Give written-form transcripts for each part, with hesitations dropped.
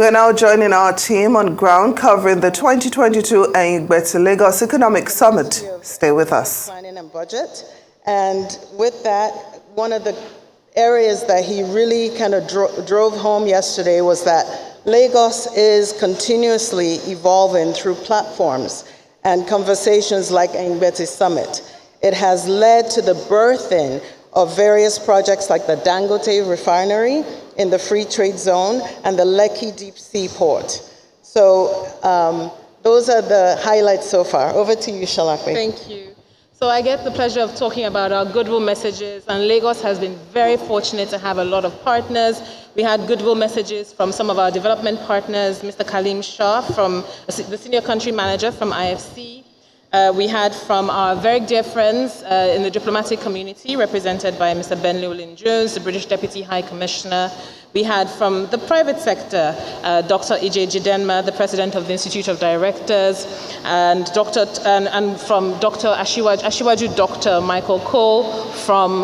We're now joining our team on ground covering the 2022 Ehingbeti Lagos Economic Summit. Stay with us. Planning and budget. And with that, one of the areas that he really kind of drove home yesterday was that Lagos is continuously evolving through platforms and conversations like Ehingbeti Summit. It has led to the birthing of various projects like the Dangote refinery in the free trade zone and the Lekki deep sea port. So those are the highlights so far. Over to you, Shalakwe. Thank you. So I get the pleasure of talking about our goodwill messages, and Lagos has been very fortunate to have a lot of partners. We had goodwill messages from some of our development partners, Mr. Kalim Shah, from the senior country manager from IFC. We had from our very dear friends in the diplomatic community, represented by Mr. Ben Llewellyn-Jones, the British Deputy High Commissioner. We had from the private sector, Dr. Ije Jidenma, the President of the Institute of Directors, and from Dr. Ashiwaju Dr. Michael Cole from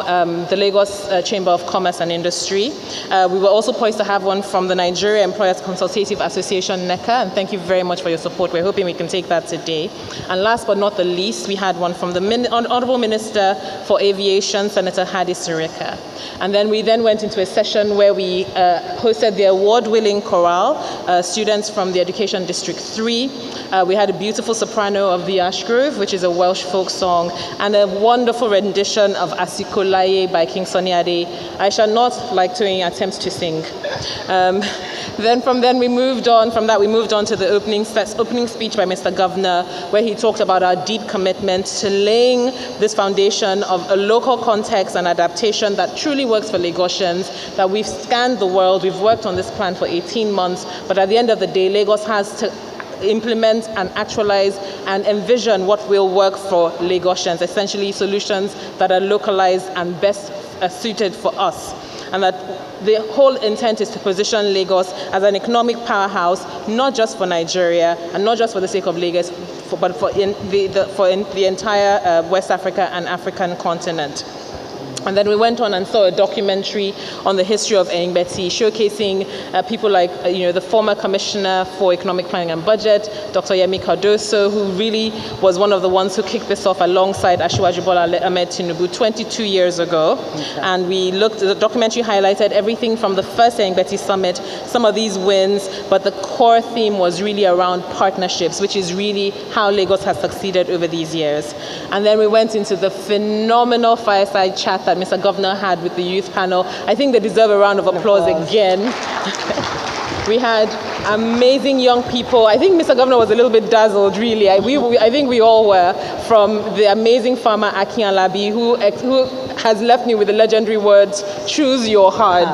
the Lagos Chamber of Commerce and Industry. We were also poised to have one from the Nigeria Employers Consultative Association, NECA, and thank you very much for your support. We're hoping we can take that today. And last but not the least, we had one from the Honorable Minister for Aviation, Senator Hadi Sirika. And then we went into a session where we hosted the award-winning chorale, students from the Education District 3. We had a beautiful soprano of the Ash Grove, which is a Welsh folk song, and a wonderful rendition of Asikolaye by King Sunny Ade. I shall not like to attempt to sing. From that, we moved on to the opening speech by Mr. Governor, where he talked about our deep commitment to laying this foundation of a local context and adaptation that truly works for Lagosians, that we've scanned the world, we've worked on this plan for 18 months, but at the end of the day, Lagos has to implement and actualize and envision what will work for Lagosians, essentially solutions that are localized and best suited for us. And that the whole intent is to position Lagos as an economic powerhouse, not just for Nigeria and not just for the sake of Lagos, but for the entire West Africa and African continent. And then we went on and saw a documentary on the history of Ehingbeti, showcasing people like the former Commissioner for Economic Planning and Budget, Dr. Yemi Cardoso, who really was one of the ones who kicked this off alongside Asiwaju Bola Ahmed Tinubu 22 years ago. Okay. And the documentary highlighted everything from the first Ehingbeti Summit, some of these wins, but the core theme was really around partnerships, which is really how Lagos has succeeded over these years. And then we went into the phenomenal fireside chat that Mr. Governor had with the youth panel. I think they deserve a round of applause again. We had amazing young people. I think Mr. Governor was a little bit dazzled, really. I think we all were, from the amazing farmer Akin Alabi, who has left me with the legendary words, choose your hard.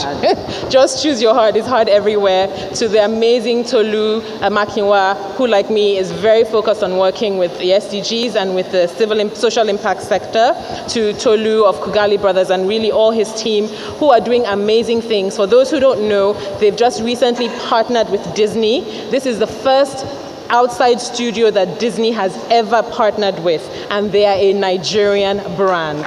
Just choose your hard. It's hard everywhere. To the amazing Tolu Makinwa, who, like me, is very focused on working with the SDGs and with the social impact sector. To Tolu of Kugali Brothers and really all his team, who are doing amazing things. For those who don't know, they've just recently partnered with Disney. This is the first outside studio that Disney has ever partnered with, and they are a Nigerian brand.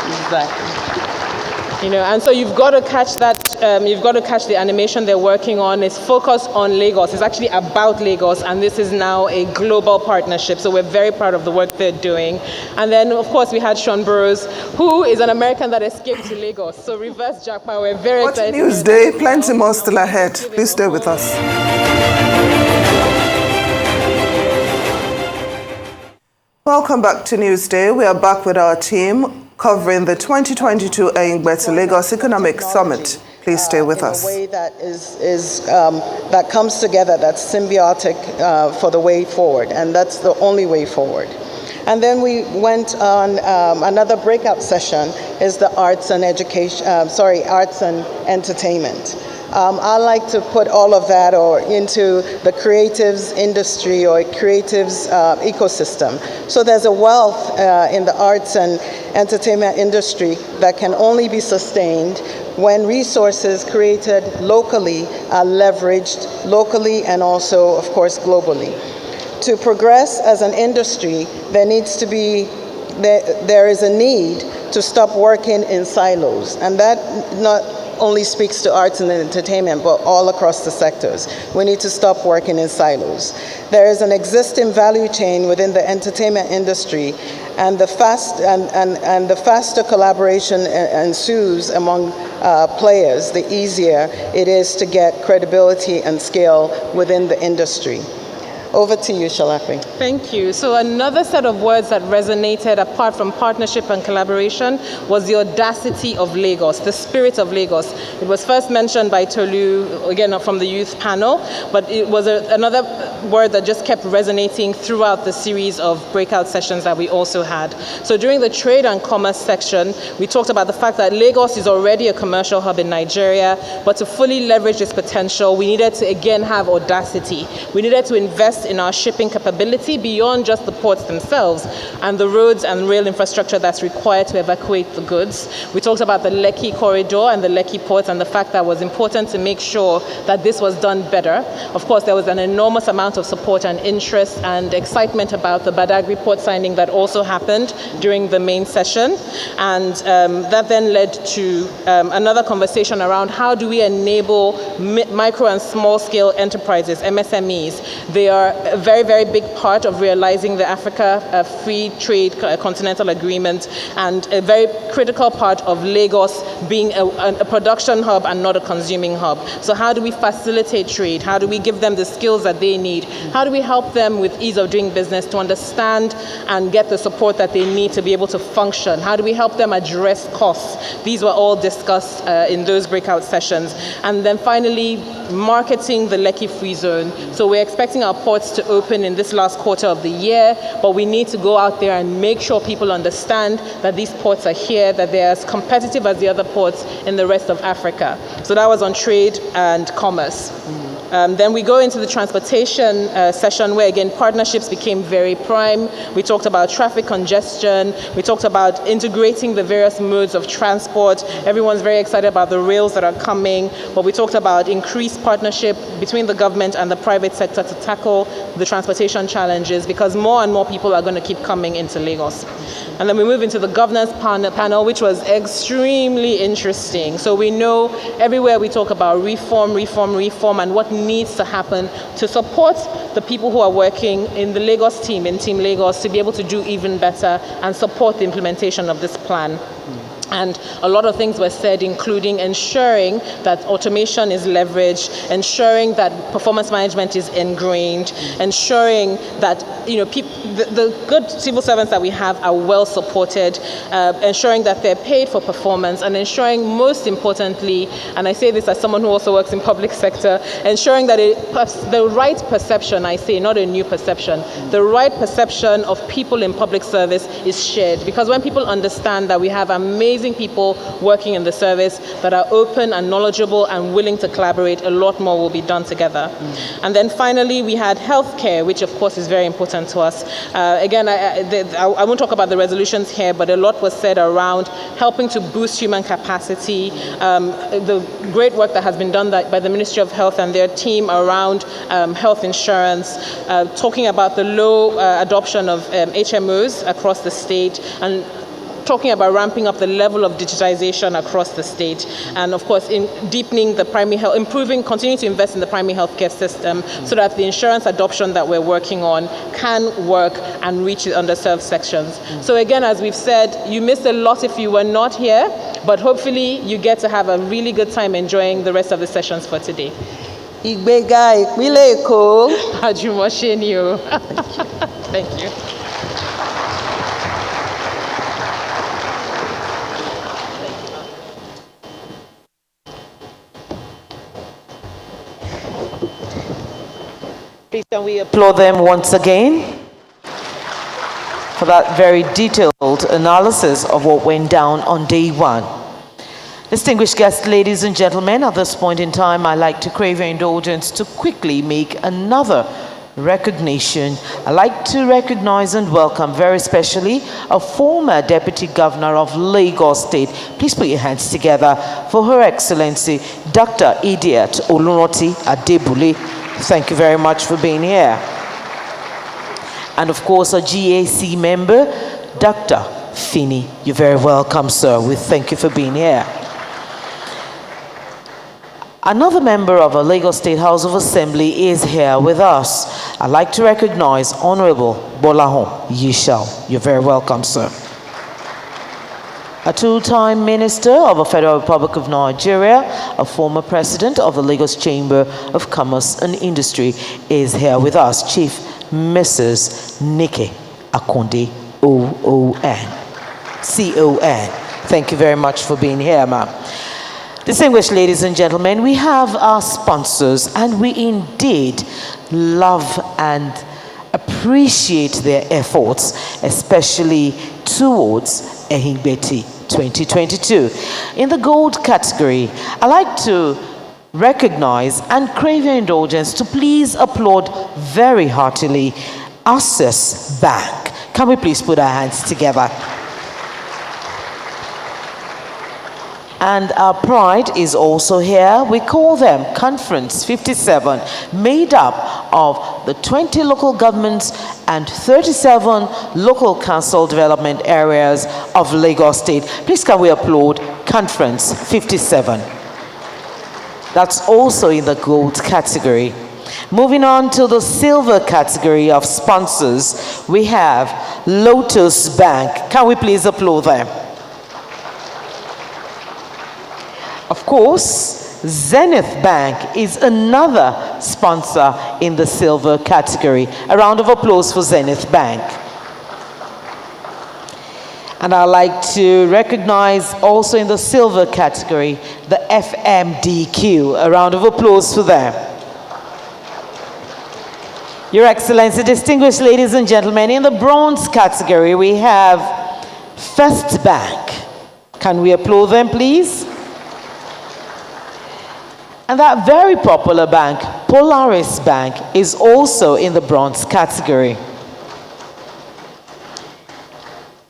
Exactly. And so you've got to catch that. You've got to catch the animation they're working on. It's focused on Lagos. It's actually about Lagos, and this is now a global partnership. So we're very proud of the work they're doing. And then, of course, we had Sean Burrows, who is an American that escaped to Lagos. So reverse jackpot. We're very excited. Newsday, plenty more still ahead. Please stay with us. Welcome back to Newsday. We are back with our team covering the 2022 Ehingbeti Lagos Economic Summit. Please stay with us. In a way that that comes together, that's symbiotic for the way forward, and that's the only way forward. And then we went on another breakout session is the arts and entertainment. I like to put all of that into the creatives industry or creatives ecosystem. So there's a wealth in the arts and entertainment industry that can only be sustained when resources created locally are leveraged locally and also, of course, globally. To progress as an industry, there is a need to stop working in silos. And that not only speaks to arts and entertainment, but all across the sectors. We need to stop working in silos. There is an existing value chain within the entertainment industry, and the faster collaboration ensues among players, the easier it is to get credibility and scale within the industry. Over to you, Shalapi. Thank you. So another set of words that resonated apart from partnership and collaboration was the audacity of Lagos, the spirit of Lagos. It was first mentioned by Tolu, again from the youth panel, but it was another word that just kept resonating throughout the series of breakout sessions that we also had. So during the trade and commerce section, we talked about the fact that Lagos is already a commercial hub in Nigeria, but to fully leverage its potential, we needed to again have audacity. We needed to invest in our shipping capability beyond just the ports themselves and the roads and rail infrastructure that's required to evacuate the goods. We talked about the Lekki corridor and the Lekki port and the fact that it was important to make sure that this was done better. Of course, there was an enormous amount of support and interest and excitement about the Badagry port signing that also happened during the main session. And that then led to another conversation around how do we enable micro and small scale enterprises, MSMEs. They are a very, very big part of realizing the Africa Free Trade Continental Agreement and a very critical part of Lagos being a production hub and not a consuming hub. So how do we facilitate trade? How do we give them the skills that they need? How do we help them with ease of doing business to understand and get the support that they need to be able to function? How do we help them address costs? These were all discussed in those breakout sessions. And then finally, marketing the Lekki Free Zone. So we're expecting our ports to open in this last quarter of the year, but we need to go out there and make sure people understand that these ports are here, that they're as competitive as the other ports in the rest of Africa. So that was on trade and commerce. Then we go into the transportation session where, again, partnerships became very prime. We talked about traffic congestion. We talked about integrating the various modes of transport. Everyone's very excited about the rails that are coming, but we talked about increased partnership between the government and the private sector to tackle the transportation challenges because more and more people are going to keep coming into Lagos. And then we move into the governance panel, which was extremely interesting. So we know everywhere we talk about reform, and what needs to happen to support the people who are working in the Lagos team, in Team Lagos, to be able to do even better and support the implementation of this plan. And a lot of things were said, including ensuring that automation is leveraged, ensuring that performance management is ingrained, ensuring that the good civil servants that we have are well supported, ensuring that they're paid for performance, and ensuring, most importantly, and I say this as someone who also works in public sector, ensuring that the right perception, I say, not a new perception, the right perception of people in public service is shared. Because when people understand that we have amazing people working in the service that are open and knowledgeable and willing to collaborate, a lot more will be done together. And then finally, we had healthcare, which of course is very important to us. Again, I won't talk about the resolutions here, but a lot was said around helping to boost human capacity, the great work that has been done by the Ministry of Health and their team around health insurance, talking about the low adoption of HMOs across the state, and talking about ramping up the level of digitization across the state, and of course in deepening the primary health, continuing to invest in the primary healthcare system so that the insurance adoption that we're working on can work and reach the underserved sections. So again, as we've said, you missed a lot if you were not here, but hopefully you get to have a really good time enjoying the rest of the sessions for today. Ìgbéga ìpínlẹ̀ Èkó. Àjùmọ̀ṣe ni o. Thank you. Please can we applaud them once again for that very detailed analysis of what went down on day one. Distinguished guests, ladies and gentlemen, at this point in time, I'd like to crave your indulgence to quickly make another recognition. I'd like to recognize and welcome very specially a former Deputy Governor of Lagos State. Please put your hands together for Her Excellency, Dr. Idiat Olunroti Adebule. Thank you very much for being here. And of course, a GAC member, Dr. Fini. You're very welcome, sir. We thank you for being here. Another member of our Lagos State House of Assembly is here with us. I'd like to recognize Honorable Bolahon Yishao. You're very welcome, sir. A two-time Minister of the Federal Republic of Nigeria, a former President of the Lagos Chamber of Commerce and Industry is here with us, Chief Mrs. Nike Akonde OON. CON. Thank you very much for being here, ma'am. Distinguished ladies and gentlemen, we have our sponsors, and we indeed love and appreciate their efforts, especially towards Ehingbeti 2022. In the gold category, I'd like to recognize and crave your indulgence to please applaud very heartily Access Bank. Can we please put our hands together? And our pride is also here. We call them Conference 57, made up of the 20 local governments and 37 local council development areas of Lagos State. Please can we applaud Conference 57. That's also in the gold category. Moving on to the silver category of sponsors, we have Lotus Bank. Can we please applaud them? Of course, Zenith Bank is another sponsor in the silver category. A round of applause for Zenith Bank. And I'd like to recognize also in the silver category the FMDQ. A round of applause for them. Your Excellency, distinguished ladies and gentlemen, in the bronze category we have First Bank. Can we applaud them, please? And that very popular bank, Polaris Bank, is also in the bronze category.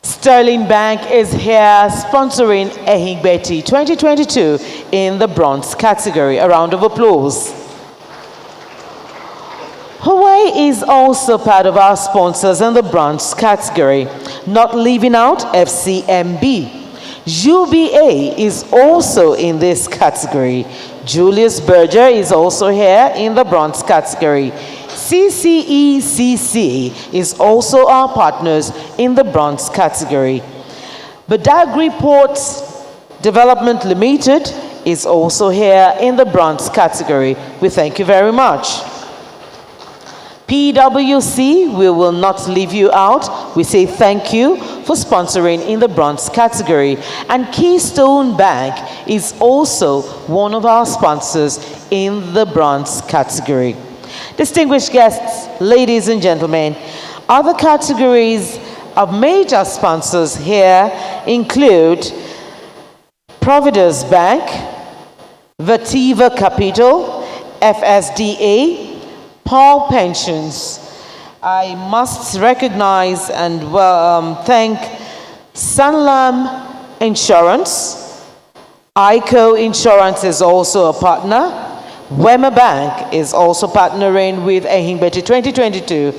Sterling Bank is here sponsoring Ehingbeti 2022 in the bronze category. A round of applause. Hawaii is also part of our sponsors in the bronze category, not leaving out FCMB. UBA is also in this category. Julius Berger is also here in the bronze category. CCECC is also our partners in the bronze category. Badagry Ports Development Limited is also here in the bronze category. We thank you very much. PwC, we will not leave you out. We say thank you for sponsoring in the bronze category. And Keystone Bank is also one of our sponsors in the bronze category. Distinguished guests, ladies and gentlemen, other categories of major sponsors here include Providence Bank, Vativa Capital, FSDA, Paul Pensions. I must recognize and thank Sanlam Insurance. ICO Insurance is also a partner. Wema Bank is also partnering with Ehingbeti 2022.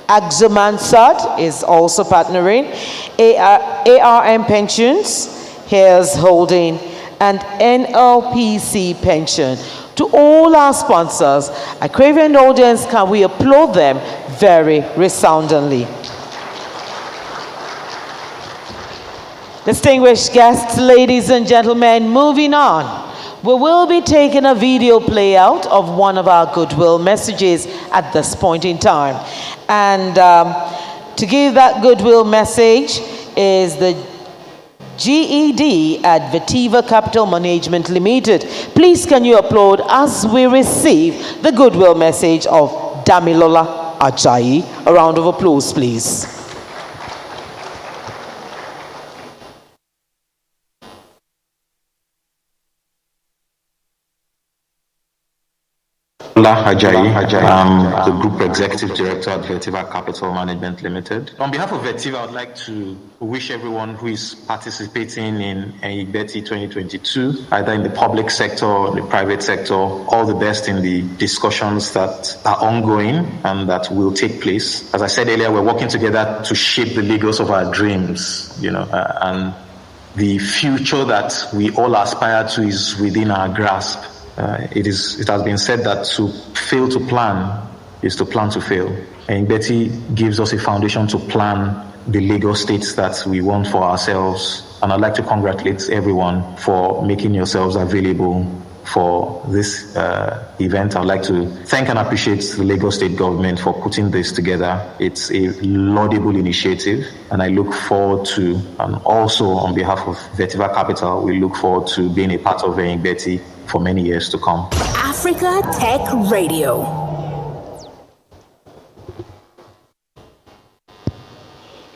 Axomansard is also partnering. ARM Pensions, Here's Holding, and NLPC Pension. To all our sponsors, I crave your indulgence. Can we applaud them very resoundingly? Distinguished guests, ladies and gentlemen, moving on. We will be taking a video playout of one of our goodwill messages at this point in time. And to give that goodwill message is the GED at Vativa Capital Management Limited. Please can you applaud as we receive the goodwill message of Damilola Ajayi. A round of applause, please. Ajayi. I'm the Group Executive Director at Vertiva Capital Management Limited. On behalf of Vertiva, I would like to wish everyone who is participating in Ehingbeti 2022, either in the public sector or the private sector, all the best in the discussions that are ongoing and that will take place. As I said earlier, we're working together to shape the Lagos of our dreams, and the future that we all aspire to is within our grasp. It has been said that to fail to plan is to plan to fail. Ehingbeti gives us a foundation to plan the Lagos states that we want for ourselves. And I'd like to congratulate everyone for making yourselves available for this event. I'd like to thank and appreciate the Lagos State government for putting this together. It's a laudable initiative, and I look forward to, and also on behalf of Vertiva Capital, we look forward to being a part of Ehingbeti for many years to come. Africa Tech Radio.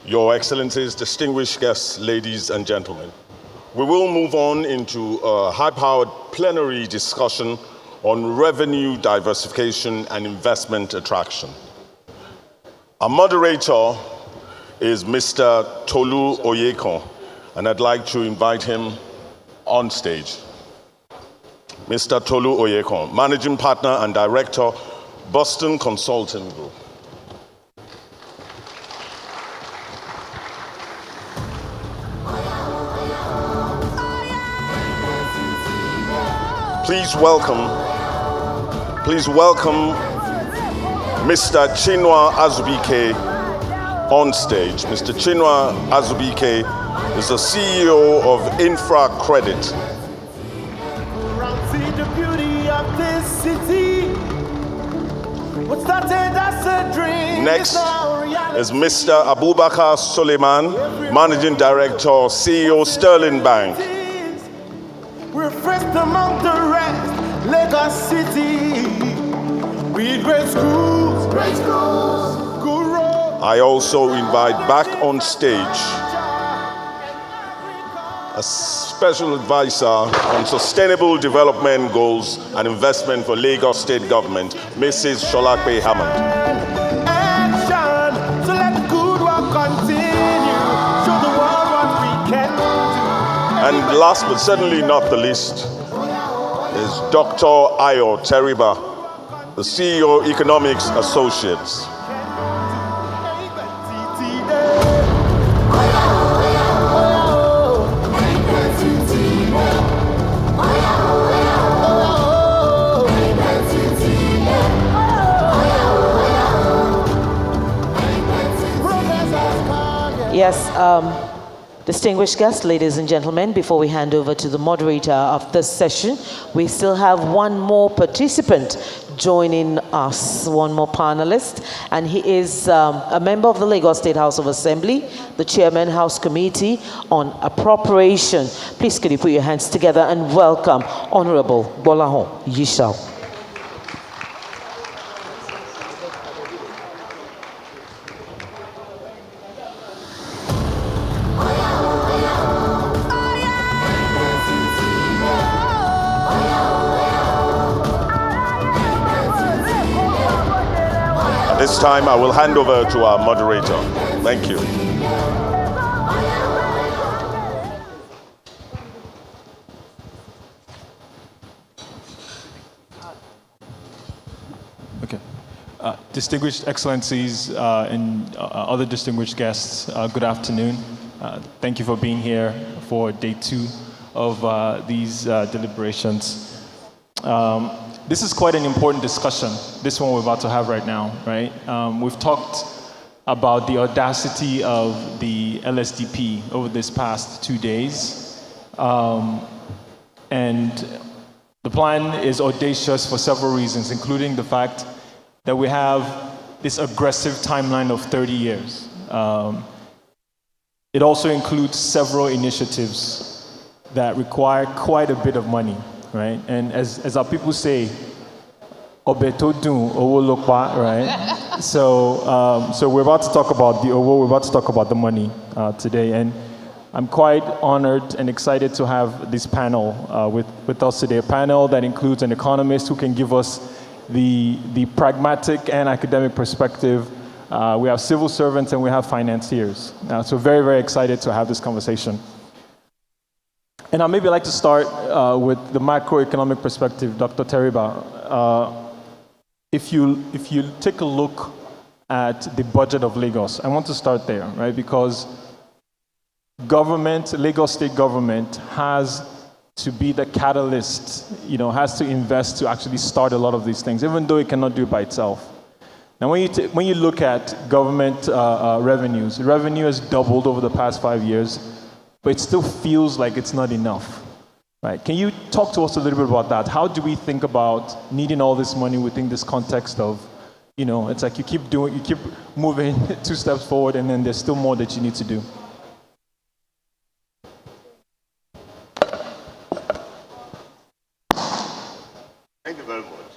Your Excellencies, distinguished guests, ladies and gentlemen, we will move on into a high-powered plenary discussion on revenue diversification and investment attraction. Our moderator is Mr. Tolu Oyekon, and I'd like to invite him on stage. Mr. Tolu Oyekon, Managing Partner and Director, Boston Consulting Group. Please welcome Mr. Chinua Azubike on stage. Mr. Chinua Azubike is the CEO of Infra Credit. See the beauty of this city. What started as a dream. Next is Mr. Abubakar Suleiman, Managing Director, CEO, Sterling Bank. We're first among the rest, Lagos City. We great schools, good roads. I also invite back on stage a special advisor on sustainable development goals and investment for Lagos State Government, Mrs. Sholakbe Hammond. Action, so let the good work continue. Show the world what we can do. And last but certainly not the least is Dr. Ayo Teriba, the CEO, Economics Associates. Yes, distinguished guests, ladies and gentlemen, before we hand over to the moderator of this session, we still have one more participant joining us, one more panelist, and he is a member of the Lagos State House of Assembly, the Chairman House Committee on Appropriation. Please could you put your hands together and welcome Honorable Bolahon Yishao. This time I will hand over to our moderator. Thank you. Okay. Distinguished Excellencies and other distinguished guests, good afternoon. Thank you for being here for day 2 of these deliberations. This is quite an important discussion, this one we're about to have right now, right? We've talked about the audacity of the LSDP over this past 2 days. And the plan is audacious for several reasons, including the fact that we have this aggressive timeline of 30 years. It also includes several initiatives that require quite a bit of money, right? And as our people say, Obetodun, Owo Lokpa, right? So we're about to talk about the Owo, we're about to talk about the money today. And I'm quite honored and excited to have this panel with us today, a panel that includes an economist who can give us the pragmatic and academic perspective. We have civil servants and we have financiers. So very, very excited to have this conversation. And I'd maybe like to start with the macroeconomic perspective, Dr. Teriba. If you take a look at the budget of Lagos, I want to start there, right? Because Lagos state government has to be the catalyst, has to invest to actually start a lot of these things, even though it cannot do it by itself. Now, when you look at government revenues, revenue has doubled over the past 5 years, but it still feels like it's not enough. Right. Can you talk to us a little bit about that? How do we think about needing all this money within this context of, it's like you keep moving 2 steps forward and then there's still more that you need to do? Thank you very much.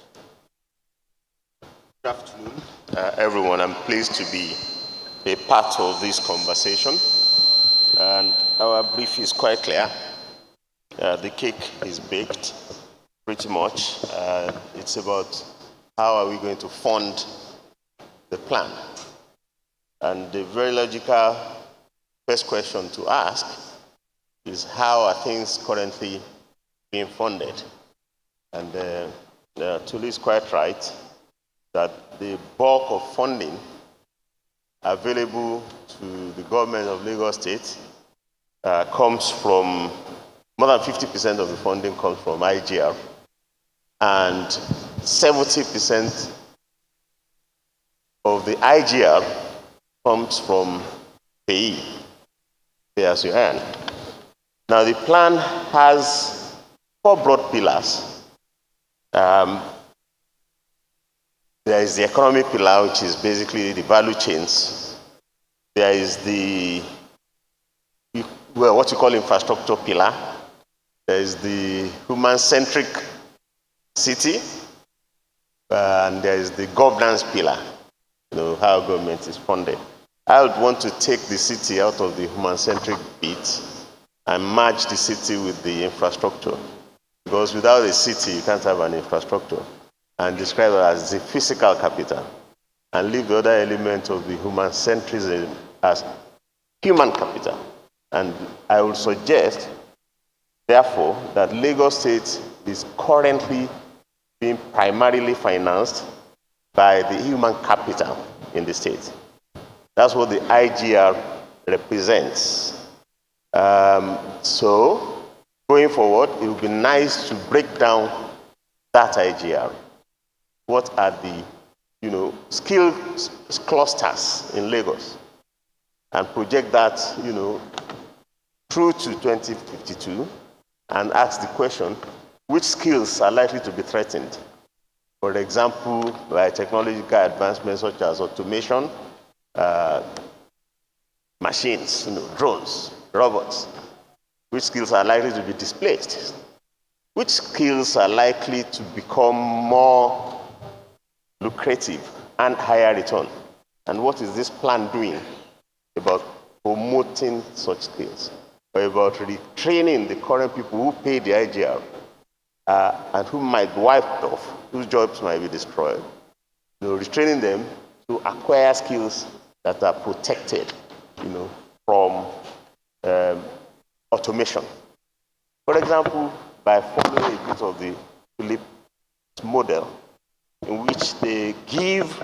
Good afternoon, everyone. I'm pleased to be a part of this conversation. And our brief is quite clear. The cake is baked, pretty much. It's about how are we going to fund the plan. And the very logical first question to ask is how are things currently being funded? And Tulu is quite right that the bulk of funding available to the government of Lagos State comes from, more than 50% of the funding comes from IGR, and 70% of the IGR comes from pay as you earn. Now the plan has 4 broad pillars. There is the economic pillar, which is basically the value chains. There is the what you call infrastructure pillar. There is the human-centric city, and there is the governance pillar, how government is funded. I would want to take the city out of the human-centric bit and merge the city with the infrastructure. Because without a city, you can't have an infrastructure. And describe it as the physical capital. And leave the other element of the human-centrism as human capital. And I would suggest, therefore, that Lagos State is currently being primarily financed by the human capital in the state. That's what the IGR represents. So, going forward, it would be nice to break down that IGR. What are the, skill clusters in Lagos, and project that, through to 2052, and ask the question, which skills are likely to be threatened? For example, by technological advancements such as automation, machines, drones, robots. Which skills are likely to be displaced? Which skills are likely to become more lucrative and higher return? And what is this plan doing about promoting such skills? Or about retraining the current people who pay the IGR and who might be wiped off, whose jobs might be destroyed, retraining them to acquire skills that are protected, from automation. For example, by following a bit of the Philip model, in which they give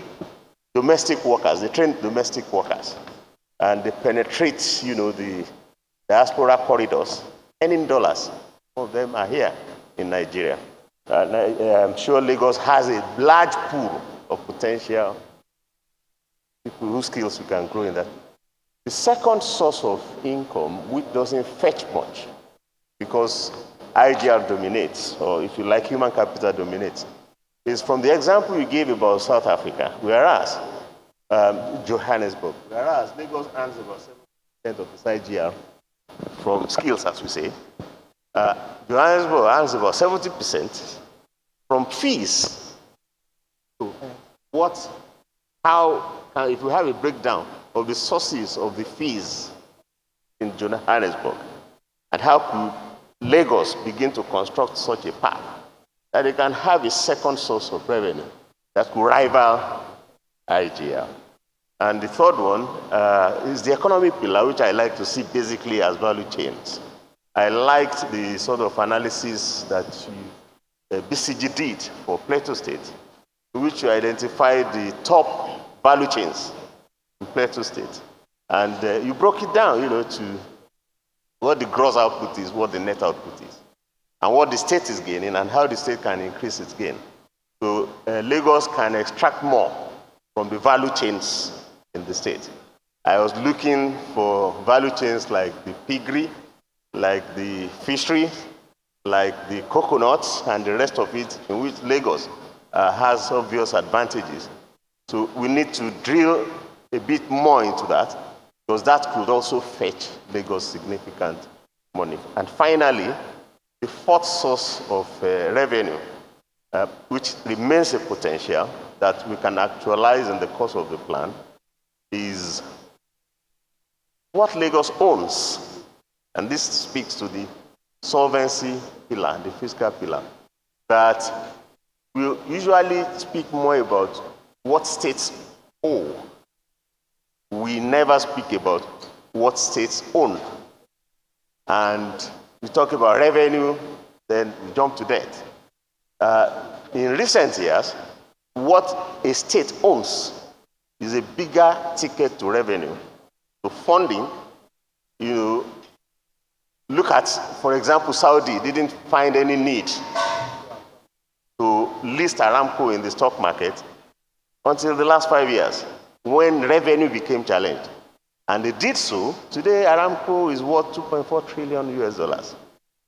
domestic workers, they train domestic workers, and they penetrate, the diaspora corridors, earning dollars. Some of them are here in Nigeria. And I'm sure Lagos has a large pool of potential people whose skills we can grow in that. The second source of income, which doesn't fetch much, because IGR dominates, or if you like, human capital dominates, is from the example you gave about South Africa, whereas Johannesburg, whereas Lagos earns about 7% of its IGR from skills, as we say. Johannesburg earns about 70% from fees. So if we have a breakdown of the sources of the fees in Johannesburg, and how could Lagos begin to construct such a path that they can have a second source of revenue that could rival IGL. And the third one is the economic pillar, which I like to see basically as value chains. I liked the sort of analysis that BCG did for Plateau State, in which you identified the top value chains in Plateau State. And you broke it down, to what the gross output is, what the net output is, and what the state is gaining, and how the state can increase its gain. So Lagos can extract more from the value chains in the state. I was looking for value chains like the piggery, like the fishery, like the coconuts, and the rest of it, in which Lagos has obvious advantages. So we need to drill a bit more into that, because that could also fetch Lagos significant money. And finally, the fourth source of revenue, which remains a potential that we can actualize in the course of the plan, is what Lagos owns. And this speaks to the solvency pillar, the fiscal pillar, that we usually speak more about what states owe. We never speak about what states own. And we talk about revenue, then we jump to debt. In recent years, what a state owns is a bigger ticket to revenue. So funding, look at, for example, Saudi didn't find any need to list Aramco in the stock market until the last 5 years, when revenue became challenged. And they did so. Today, Aramco is worth $2.4 trillion US.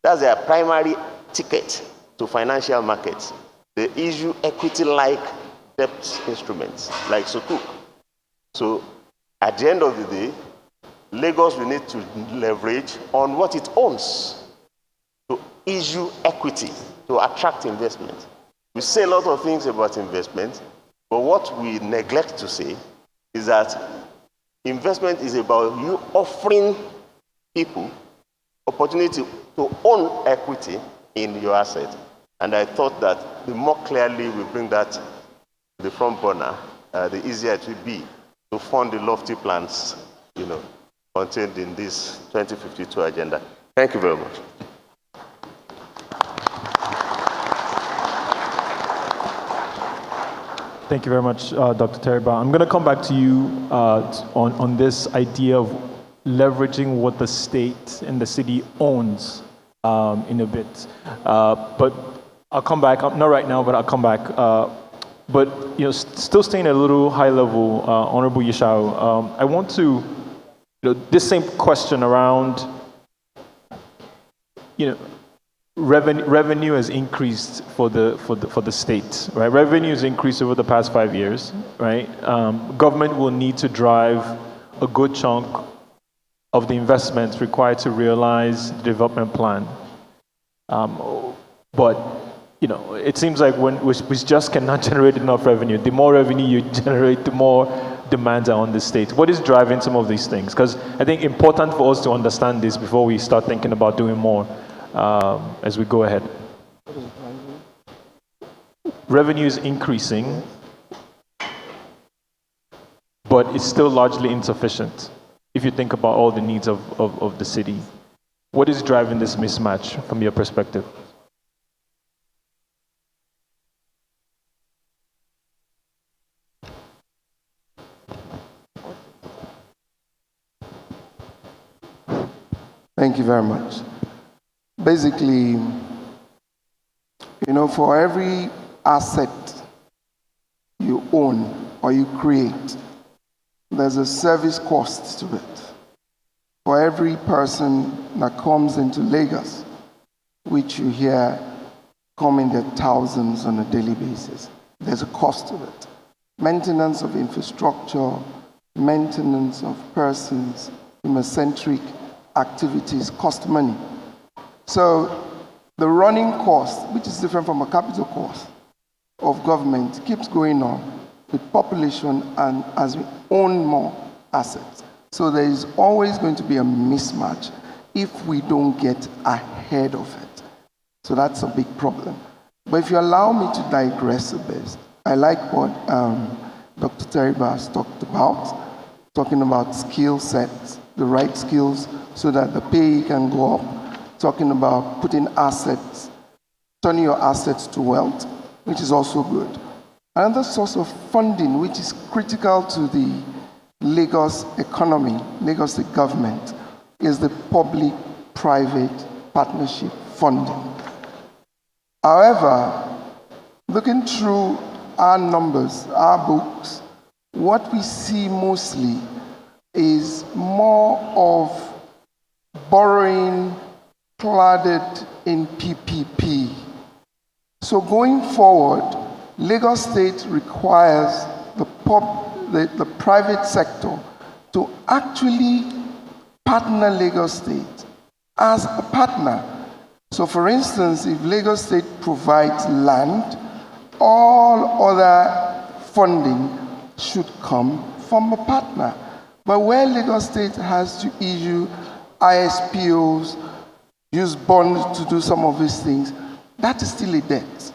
That's their primary ticket to financial markets. They issue equity-like debt instruments, like Sukuk. So, at the end of the day, Lagos will need to leverage on what it owns to issue equity, to attract investment. We say a lot of things about investment, but what we neglect to say is that investment is about you offering people opportunity to own equity in your asset. And I thought that the more clearly we bring that to the front burner, the easier it will be to fund the lofty plans, contained in this 2052 agenda. Thank you very much. Thank you very much, Dr. Teriba. I'm going to come back to you on this idea of leveraging what the state and the city owns in a bit. But I'll come back, not right now, but I'll come back. But still staying a little high level, Honorable Yeshao, I want to, this same question around, revenue has increased for the state, right? Revenue has increased over the past 5 years, right? Government will need to drive a good chunk of the investments required to realize the development plan. But it seems like we just cannot generate enough revenue. The more revenue you generate, the more demands are on the state. What is driving some of these things? Because I think important for us to understand this before we start thinking about doing more as we go ahead. Revenue is increasing, but it's still largely insufficient if you think about all the needs of the city. What is driving this mismatch from your perspective? Thank you very much. Basically, for every asset you own or you create, there's a service cost to it. For every person that comes into Lagos, which you hear come in their thousands on a daily basis, there's a cost to it. Maintenance of infrastructure, maintenance of persons, human-centric activities cost money. So the running cost, which is different from a capital cost of government, keeps going on with population and as we own more assets. So there is always going to be a mismatch if we don't get ahead of it. So that's a big problem. But if you allow me to digress a bit, I like what Dr. Teriba has talked about, talking about skill sets, the right skills so that the pay can go up, talking about putting assets, turning your assets to wealth, which is also good. Another source of funding, which is critical to the Lagos economy, Lagos State government, is the public-private partnership funding. However, looking through our numbers, our books, what we see mostly is more of borrowing cladded in PPP. So going forward, Lagos State requires the private sector to actually partner Lagos State as a partner. So for instance, if Lagos State provides land, all other funding should come from a partner. But where Lagos State has to issue ISPOs, use bonds to do some of these things, that is still a debt.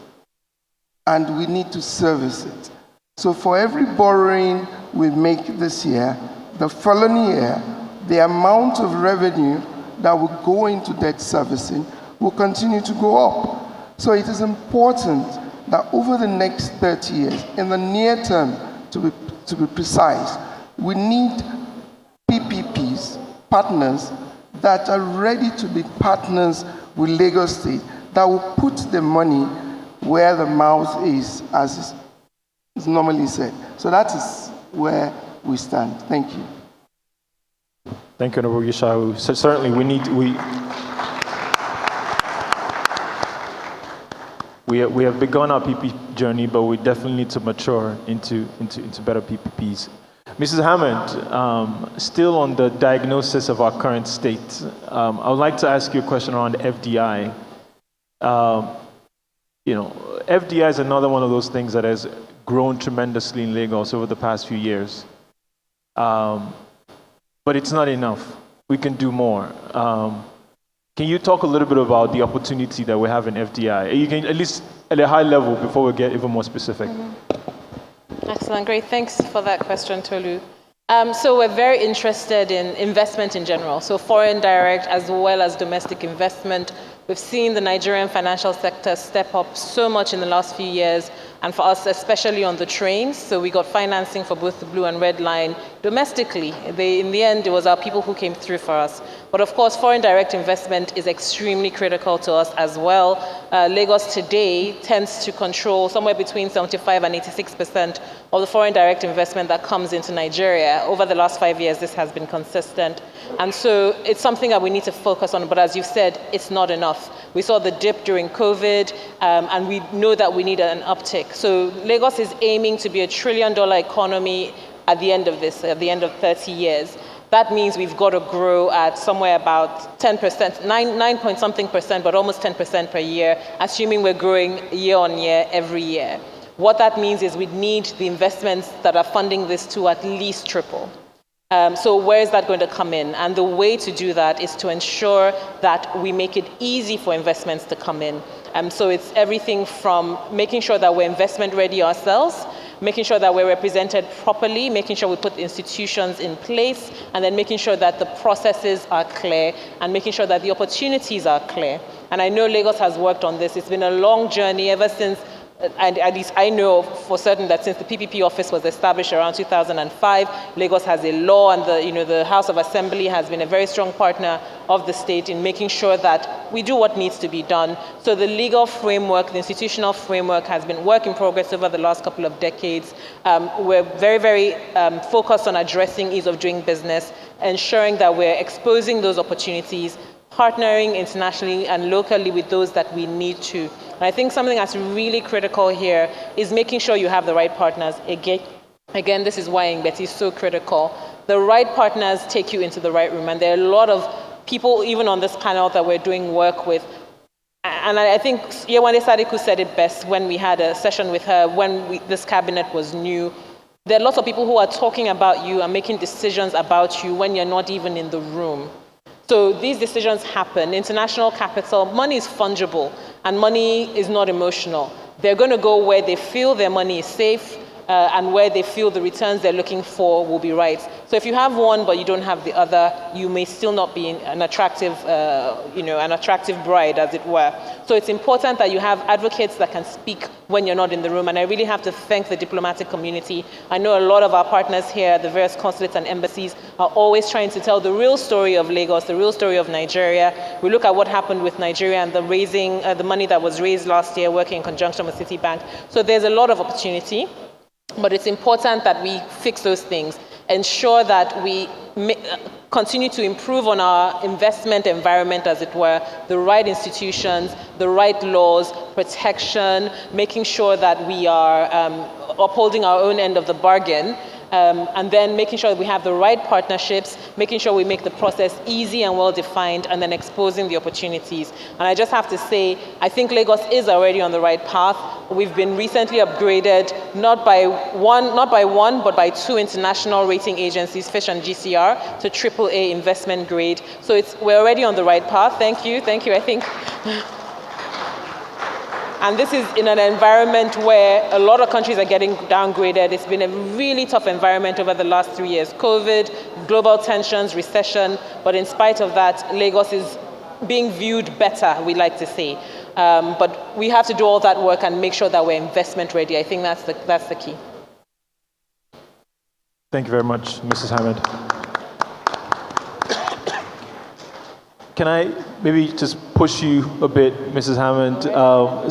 And we need to service it. So for every borrowing we make this year, the following year, the amount of revenue that will go into debt servicing will continue to go up. So it is important that over the next 30 years, in the near term, to be precise, we need PPPs, partners, that are ready to be partners with Lagos State, that will put the money where the mouth is, as is normally said. So that is where we stand. Thank you. Thank you, Honorable Yeshau. So certainly we have begun our PP journey, but we definitely need to mature into better PPPs. Mrs. Hammond, still on the diagnosis of our current state, I would like to ask you a question around FDI. FDI is another one of those things that has grown tremendously in Lagos over the past few years. But it's not enough. We can do more. Can you talk a little bit about the opportunity that we have in FDI? You can, at least at a high level, before we get even more specific. Excellent, great. Thanks for that question, Tolu. So we're very interested in investment in general, so foreign direct as well as domestic investment. We've seen the Nigerian financial sector step up so much in the last few years, and for us, especially on the trains. So we got financing for both the Blue and Red Line domestically. In the end, it was our people who came through for us. But of course, foreign direct investment is extremely critical to us as well. Lagos today tends to control somewhere between 75 and 86% of the foreign direct investment that comes into Nigeria. Over the last 5 years, this has been consistent. And so it's something that we need to focus on, but as you've said, it's not enough. We saw the dip during COVID, and we know that we need an uptick. So Lagos is aiming to be a $1 trillion economy at the end of 30 years. That means we've got to grow at somewhere about 10%, 9 point something percent, but almost 10% per year, assuming we're growing year on year, every year. What that means is we need the investments that are funding this to at least triple. So where is that going to come in? And the way to do that is to ensure that we make it easy for investments to come in. So it's everything from making sure that we're investment ready ourselves, making sure that we're represented properly, making sure we put institutions in place, and then making sure that the processes are clear and making sure that the opportunities are clear. And I know Lagos has worked on this. It's been a long journey ever since, and at least I know for certain that since the PPP office was established around 2005, Lagos has a law, and the House of Assembly has been a very strong partner of the state in making sure that we do what needs to be done. So the legal framework, the institutional framework has been work in progress over the last couple of decades. We're very, very focused on addressing ease of doing business, ensuring that we're exposing those opportunities, partnering internationally and locally with those that we need to. And I think something that's really critical here is making sure you have the right partners. Again, this is why Ehingbeti is so critical. The right partners take you into the right room. And there are a lot of people, even on this panel, that we're doing work with. And I think Yewande Sadiku said it best when we had a session with her when this cabinet was new. There are lots of people who are talking about you and making decisions about you when you're not even in the room. So these decisions happen. International capital, money is fungible, and money is not emotional. They're going to go where they feel their money is safe, and where they feel the returns they're looking for will be right. So if you have one but you don't have the other, you may still not be an attractive, an attractive bride, as it were. So it's important that you have advocates that can speak when you're not in the room. And I really have to thank the diplomatic community. I know a lot of our partners here at the various consulates and embassies are always trying to tell the real story of Lagos, the real story of Nigeria. We look at what happened with Nigeria and the money that was raised last year working in conjunction with Citibank. So there's a lot of opportunity. But it's important that we fix those things, ensure that we continue to improve on our investment environment, as it were, the right institutions, the right laws, protection, making sure that we are upholding our own end of the bargain, and then making sure that we have the right partnerships, making sure we make the process easy and well-defined, and then exposing the opportunities. And I just have to say, I think Lagos is already on the right path. We've been recently upgraded, not by one, but by 2 international rating agencies, Fitch and GCR, to AAA investment grade. So we're already on the right path. Thank you, I think. And this is in an environment where a lot of countries are getting downgraded. It's been a really tough environment over the last 3 years. COVID, global tensions, recession, but in spite of that, Lagos is being viewed better, we like to say. But we have to do all that work and make sure that we're investment ready. I think that's the key. Thank you very much, Mrs. Hammond. Can I maybe just push you a bit, Mrs. Hammond? A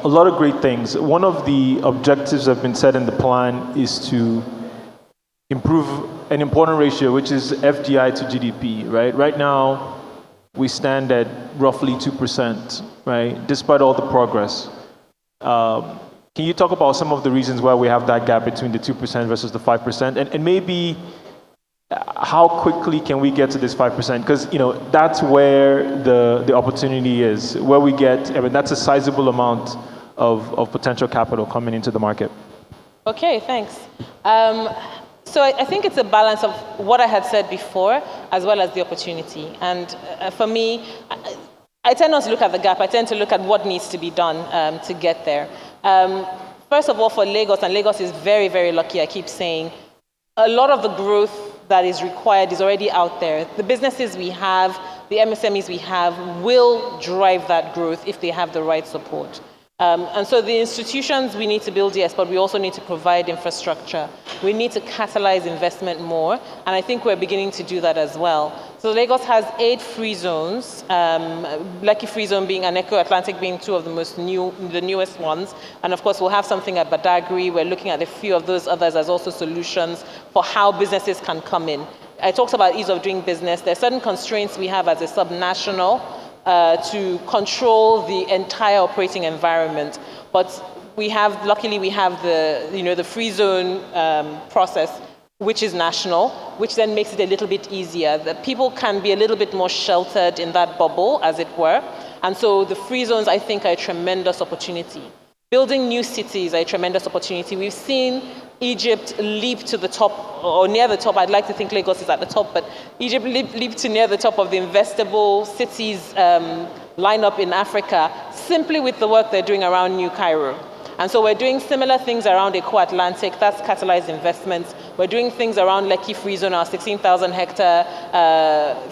lot of great things. One of the objectives that have been set in the plan is to improve an important ratio, which is FDI to GDP, right? Right now, we stand at roughly 2%, right? Despite all the progress. Can you talk about some of the reasons why we have that gap between the 2% versus the 5%? And maybe how quickly can we get to this 5%? Because that's where the opportunity is. Where we get, that's a sizable amount of potential capital coming into the market. Okay, thanks. So I think it's a balance of what I had said before, as well as the opportunity. And for me, I tend not to look at the gap. I tend to look at what needs to be done to get there. First of all, for Lagos, and Lagos is very, very lucky, I keep saying, a lot of the growth that is required is already out there. The businesses we have, the MSMEs we have, will drive that growth if they have the right support. And so the institutions we need to build, yes, but we also need to provide infrastructure. We need to catalyze investment more, and I think we're beginning to do that as well. So Lagos has 8 free zones, Lekki Free Zone being, and Echo Atlantic being 2 of the newest ones. And of course, we'll have something at Badagry. We're looking at a few of those others as also solutions for how businesses can come in. I talked about ease of doing business. There are certain constraints we have as a subnational to control the entire operating environment. But luckily we have the free zone process, which is national, which then makes it a little bit easier. The people can be a little bit more sheltered in that bubble, as it were. And so the free zones, I think, are a tremendous opportunity. Building new cities are a tremendous opportunity. We've seen Egypt leap to the top, or near the top. I'd like to think Lagos is at the top, but Egypt leap to near the top of the investable cities lineup in Africa, simply with the work they're doing around New Cairo. And so we're doing similar things around Echo Atlantic, that's catalyzed investments. We're doing things around Lekki Free Zone, our 16,000 hectare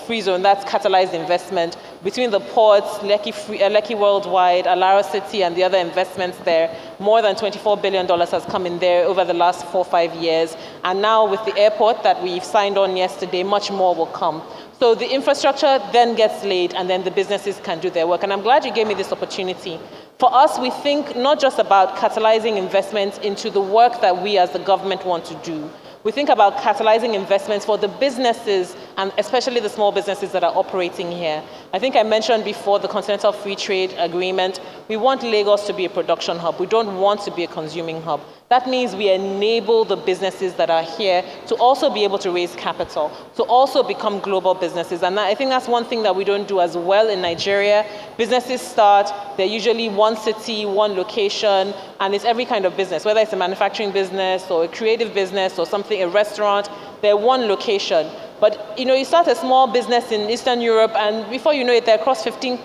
free zone, that's catalyzed investment. Between the ports, Lekki Worldwide, Alara City, and the other investments there, more than $24 billion has come in there over the last 4 or 5 years. And now with the airport that we've signed on yesterday, much more will come. So the infrastructure then gets laid, and then the businesses can do their work. And I'm glad you gave me this opportunity. For us, we think not just about catalyzing investments into the work that we as the government want to do. We think about catalyzing investments for the businesses, and especially the small businesses that are operating here. I think I mentioned before the Continental Free Trade Agreement. We want Lagos to be a production hub. We don't want to be a consuming hub. That means we enable the businesses that are here to also be able to raise capital, to also become global businesses. And I think that's one thing that we don't do as well in Nigeria. Businesses start, they're usually one city, one location, and it's every kind of business, whether it's a manufacturing business or a creative business or something, a restaurant, they're one location. But you start a small business in Eastern Europe, and before you know it, they're across 15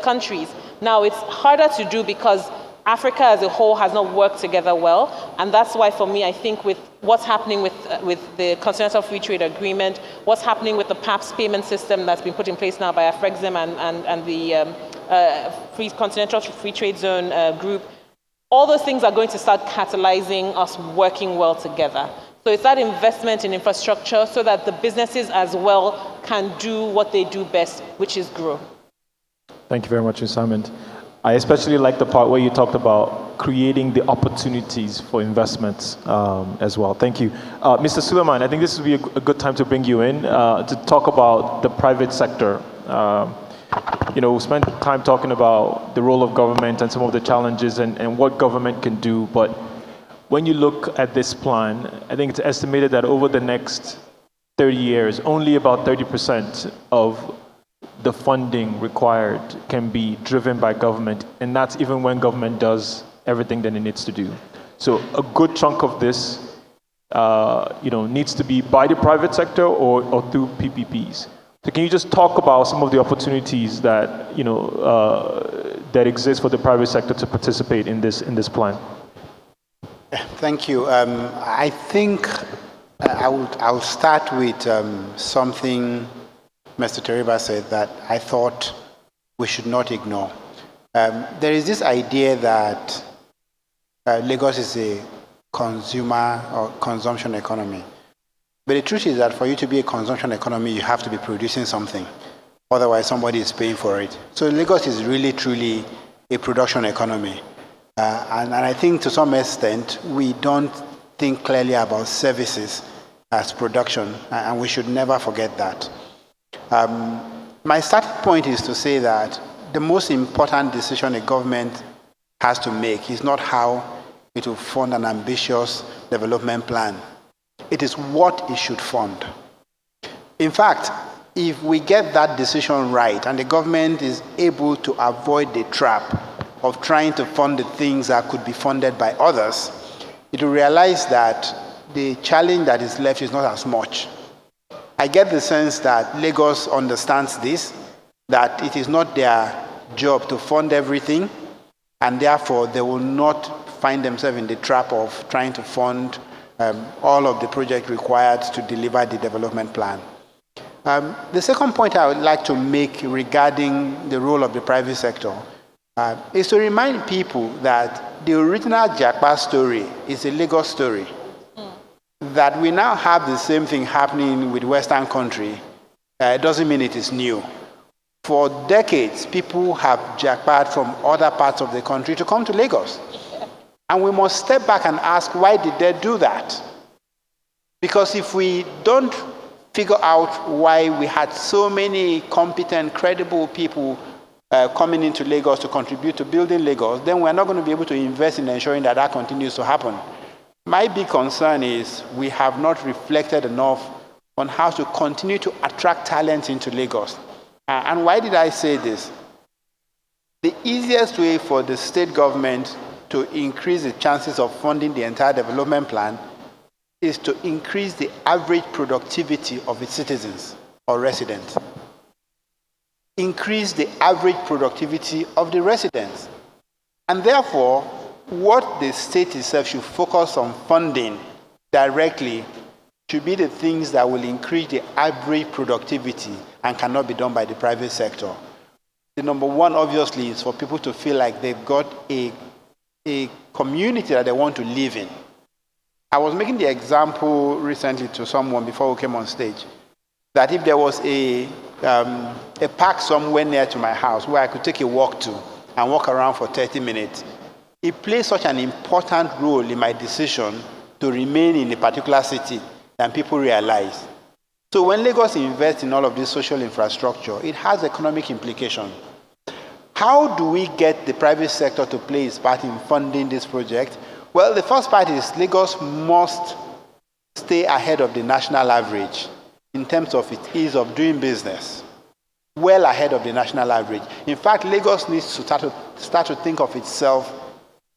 countries. Now it's harder to do because Africa as a whole has not worked together well, and that's why for me, I think with what's happening with the Continental Free Trade Agreement, what's happening with the PAPS payment system that's been put in place now by AFREXIM and the Continental Free Trade Zone group, all those things are going to start catalyzing us working well together. So it's that investment in infrastructure so that the businesses as well can do what they do best, which is grow. Thank you very much, Ms. Hammond. I especially like the part where you talked about creating the opportunities for investments as well. Thank you. Mr. Suleiman, I think this would be a good time to bring you in to talk about the private sector. We spent time talking about the role of government and some of the challenges and what government can do, but when you look at this plan, I think it's estimated that over the next 30 years, only about 30% of the funding required can be driven by government, and that's even when government does everything that it needs to do. So a good chunk of this, needs to be by the private sector or through PPPs. So can you just talk about some of the opportunities that that exist for the private sector to participate in this plan? Thank you. I think I'll start with something Mr. Teriba said that I thought we should not ignore. There is this idea that Lagos is a consumer or consumption economy. But the truth is that for you to be a consumption economy, you have to be producing something. Otherwise, somebody is paying for it. So Lagos is really, truly a production economy. And I think to some extent, we don't think clearly about services as production, and we should never forget that. My starting point is to say that the most important decision a government has to make is not how it will fund an ambitious development plan. It is what it should fund. In fact, if we get that decision right and the government is able to avoid the trap of trying to fund the things that could be funded by others, it will realize that the challenge that is left is not as much. I get the sense that Lagos understands this, that it is not their job to fund everything, and therefore they will not find themselves in the trap of trying to fund all of the project required to deliver the development plan. The second point I would like to make regarding the role of the private sector is to remind people that the original Japa story is a Lagos story. That we now have the same thing happening with Western country doesn't mean it is new. For decades, people have jackpot from other parts of the country to come to Lagos. And we must step back and ask, why did they do that? Because if we don't figure out why we had so many competent, credible people coming into Lagos to contribute to building Lagos, then we're not going to be able to invest in ensuring that that continues to happen. My big concern is we have not reflected enough on how to continue to attract talent into Lagos. And why did I say this? The easiest way for the state government to increase the chances of funding the entire development plan is to increase the average productivity of its citizens or residents. Increase the average productivity of the residents. And therefore, what the state itself should focus on funding directly should be the things that will increase the average productivity and cannot be done by the private sector. The number one, obviously, is for people to feel like they've got a community that they want to live in. I was making the example recently to someone before we came on stage, that if there was a park somewhere near to my house where I could take a walk to and walk around for 30 minutes, it plays such an important role in my decision to remain in a particular city than people realize. So when Lagos invests in all of this social infrastructure, it has economic implications. How do we get the private sector to play its part in funding this project? Well, the first part is Lagos must stay ahead of the national average in terms of its ease of doing business, well ahead of the national average. In fact, Lagos needs to start to think of itself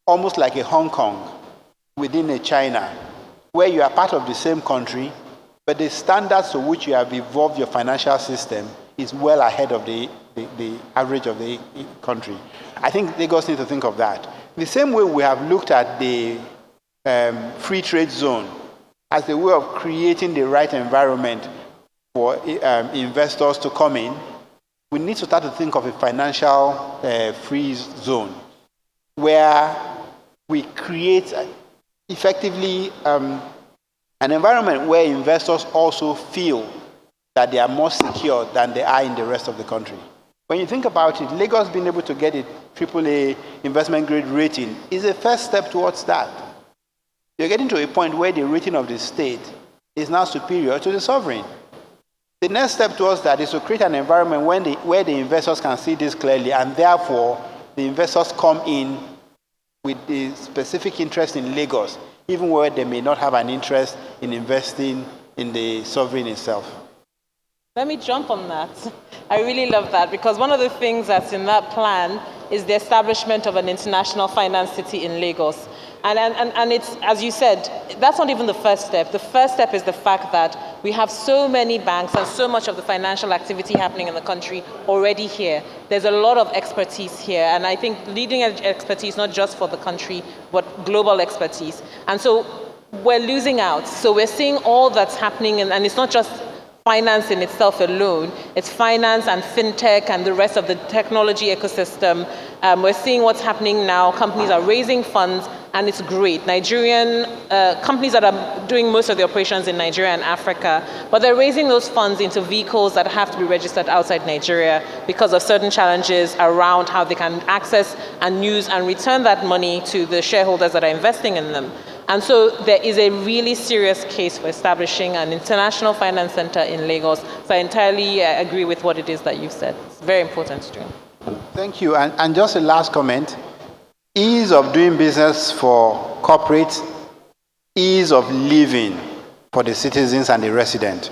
almost like a Hong Kong within a China, where you are part of the same country, but the standards to which you have evolved your financial system is well ahead of the average of the country. I think Lagos needs to think of that. The same way we have looked at the free trade zone as a way of creating the right environment for investors to come in, we need to start to think of a financial free zone where we create effectively an environment where investors also feel that they are more secure than they are in the rest of the country. When you think about it, Lagos being able to get a AAA investment grade rating is a first step towards that. You're getting to a point where the rating of the state is now superior to the sovereign. The next step towards that is to create an environment where the investors can see this clearly, and therefore the investors come in with the specific interest in Lagos, even where they may not have an interest in investing in the sovereign itself. Let me jump on that. I really love that, because one of the things that's in that plan is the establishment of an international finance city in Lagos. And it's, as you said, that's not even the first step. The first step is the fact that we have so many banks and so much of the financial activity happening in the country already here. There's a lot of expertise here, and I think leading edge expertise, not just for the country, but global expertise. And so we're losing out. So we're seeing all that's happening, and it's not just finance in itself alone, it's finance and fintech and the rest of the technology ecosystem. We're seeing what's happening now. Companies are raising funds, and it's great. Nigerian companies that are doing most of the operations in Nigeria and Africa, but they're raising those funds into vehicles that have to be registered outside Nigeria because of certain challenges around how they can access and use and return that money to the shareholders that are investing in them. And so there is a really serious case for establishing an international finance center in Lagos. So I entirely agree with what it is that you've said. It's very important to do. Thank you. And just a last comment. Ease of doing business for corporates, ease of living for the citizens and the resident.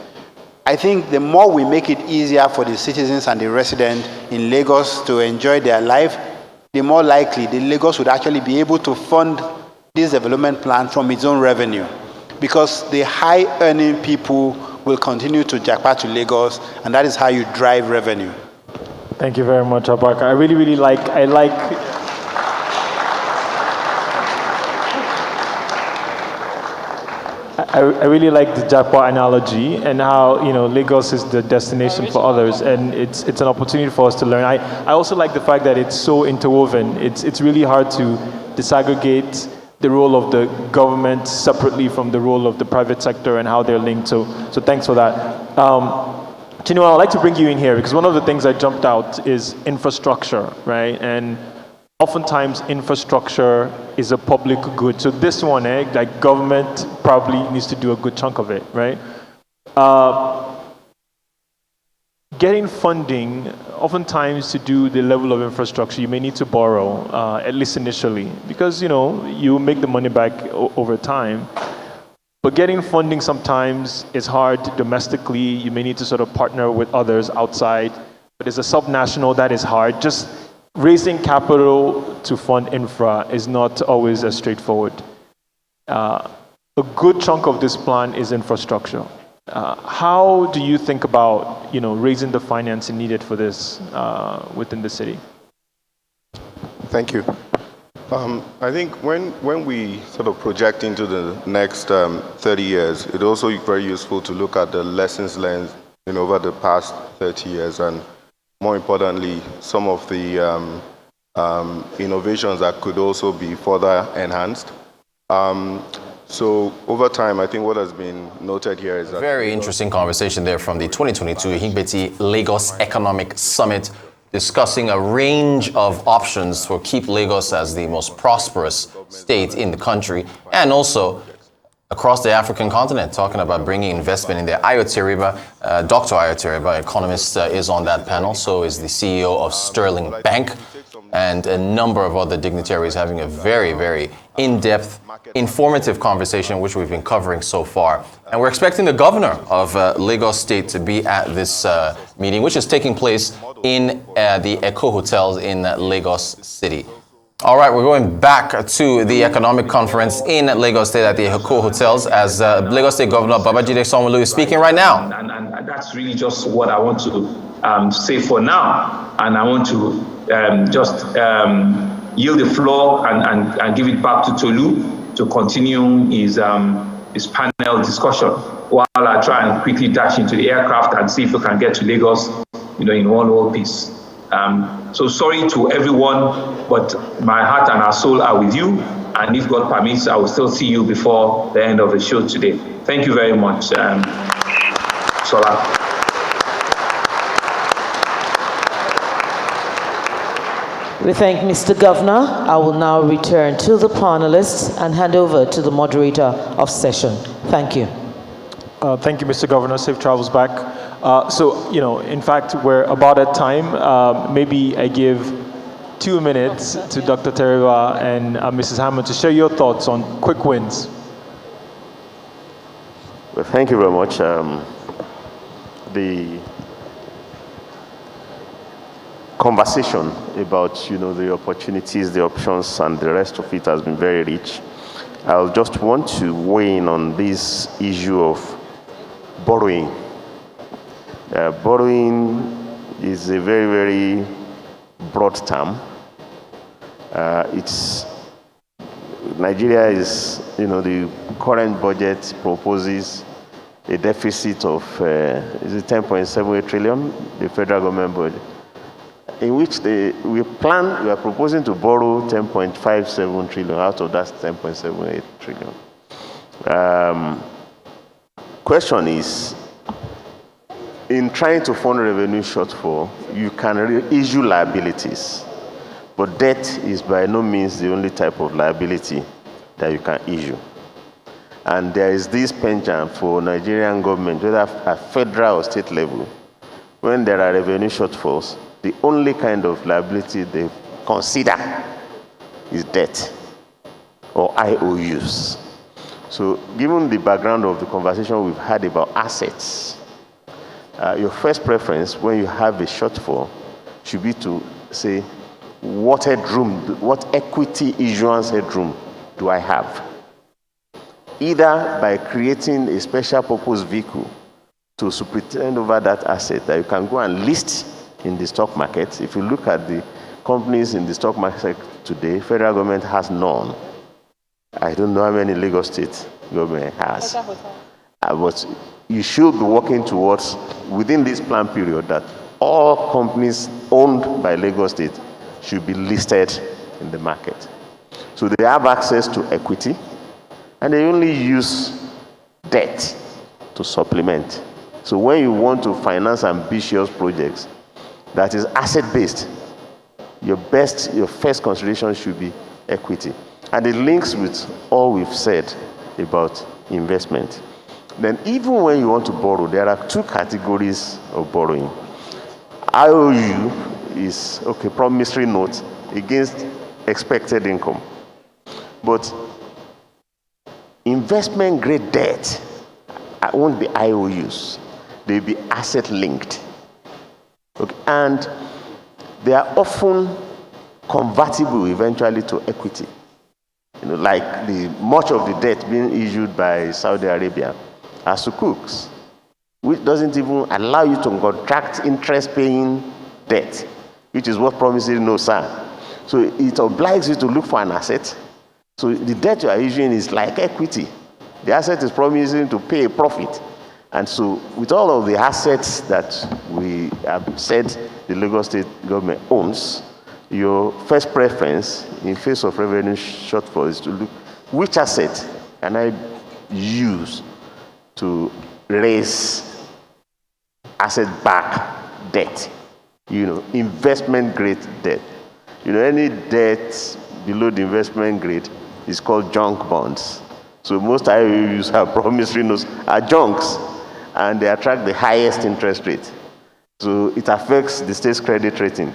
I think the more we make it easier for the citizens and the resident in Lagos to enjoy their life, the more likely the Lagos would actually be able to fund this development plan from its own revenue, because the high earning people will continue to jackpot to Lagos, and that is how you drive revenue. Thank you very much, Abak. I really like the jackpot analogy, and how Lagos is the destination for others, and it's an opportunity for us to learn. I also like the fact that it's so interwoven. It's really hard to disaggregate the role of the government separately from the role of the private sector and how they're linked. So thanks for that. Chinua, I'd like to bring you in here because one of the things that jumped out is infrastructure, right? And oftentimes infrastructure is a public good. So this one, like government probably needs to do a good chunk of it, right? Getting funding, oftentimes to do the level of infrastructure, you may need to borrow, at least initially, because you make the money back over time. But getting funding sometimes is hard domestically. You may need to sort of partner with others outside. But as a subnational, that is hard. Just raising capital to fund infra is not always as straightforward. A good chunk of this plan is infrastructure. How do you think about raising the financing needed for this within the city? Thank you. I think when we sort of project into the next 30 years, it's also very useful to look at the lessons learned over the past 30 years, and more importantly, some of the innovations that could also be further enhanced. So over time, I think what has been noted here is that... Very interesting conversation there from the 2022 Ehingbeti Lagos Economic Summit, discussing a range of options for keep Lagos as the most prosperous state in the country and also across the African continent, talking about bringing investment in there. Ayo Teriba, Dr. Ayo Teriba, economist, is on that panel. So is the CEO of Sterling Bank, and a number of other dignitaries having a very, very in-depth, informative conversation, which we've been covering so far. And we're expecting the governor of Lagos State to be at this meeting, which is taking place in the Echo Hotels in Lagos City. All right, we're going back to the economic conference in Lagos State at the Eko Hotels as Lagos State Governor Babajide Sanwo-Olu is speaking right now. And that's really just what I want to say for now. And I want to yield the floor and give it back to Tolu to continue his panel discussion while I try and quickly dash into the aircraft and see if we can get to Lagos, in one whole piece. So sorry to everyone, but my heart and our soul are with you. And if God permits, I will still see you before the end of the show today. Thank you very much, Sola. We thank Mr. Governor. I will now return to the panelists and hand over to the moderator of session. Thank you. Thank you, Mr. Governor. Safe travels back. In fact, we're about at time. Maybe I give 2 minutes to Dr. Teriba and Mrs. Hammond to share your thoughts on quick wins. Well, thank you very much. The conversation about, the opportunities, the options, and the rest of it has been very rich. I'll just want to weigh in on this issue of borrowing. Borrowing is a very, very broad term. Nigeria is, the current budget proposes a deficit of, is it 10.78 trillion, the federal government budget, in which we are proposing to borrow 10.57 trillion out of that 10.78 trillion. Question is, in trying to fund revenue shortfall, you can issue liabilities, but debt is by no means the only type of liability that you can issue. And there is this penchant for Nigerian government, whether at federal or state level, when there are revenue shortfalls, the only kind of liability they consider is debt or IOUs. So given the background of the conversation we've had about assets, your first preference when you have a shortfall should be to say, what equity issuance headroom do I have? Either by creating a special purpose vehicle to superintend over that asset that you can go and list in the stock market. If you look at the companies in the stock market today, federal government has none. I don't know how many Lagos State government has. But you should be working towards, within this plan period, that all companies owned by Lagos State should be listed in the market. So they have access to equity, and they only use debt to supplement. So when you want to finance ambitious projects that is asset-based, your first consideration should be equity. And it links with all we've said about investment. Then even when you want to borrow, there are two categories of borrowing. IOU is, promissory note against expected income. But investment grade debt won't be IOUs. They'll be asset linked. Okay. And they are often convertible eventually to equity. Like much of the debt being issued by Saudi Arabia are sukuks, which doesn't even allow you to contract interest-paying debt, which is what promissory notes are. So it obliges you to look for an asset. So the debt you are issuing is like equity. The asset is promising to pay a profit. And so with all of the assets that we have said the Lagos State government owns, your first preference in face of revenue shortfall is to look which asset can I use to raise asset-backed debt, investment grade debt. Any debt below the investment grade is called junk bonds. So most IOUs are promissory notes, are junks, and they attract the highest interest rate. So it affects the state's credit rating.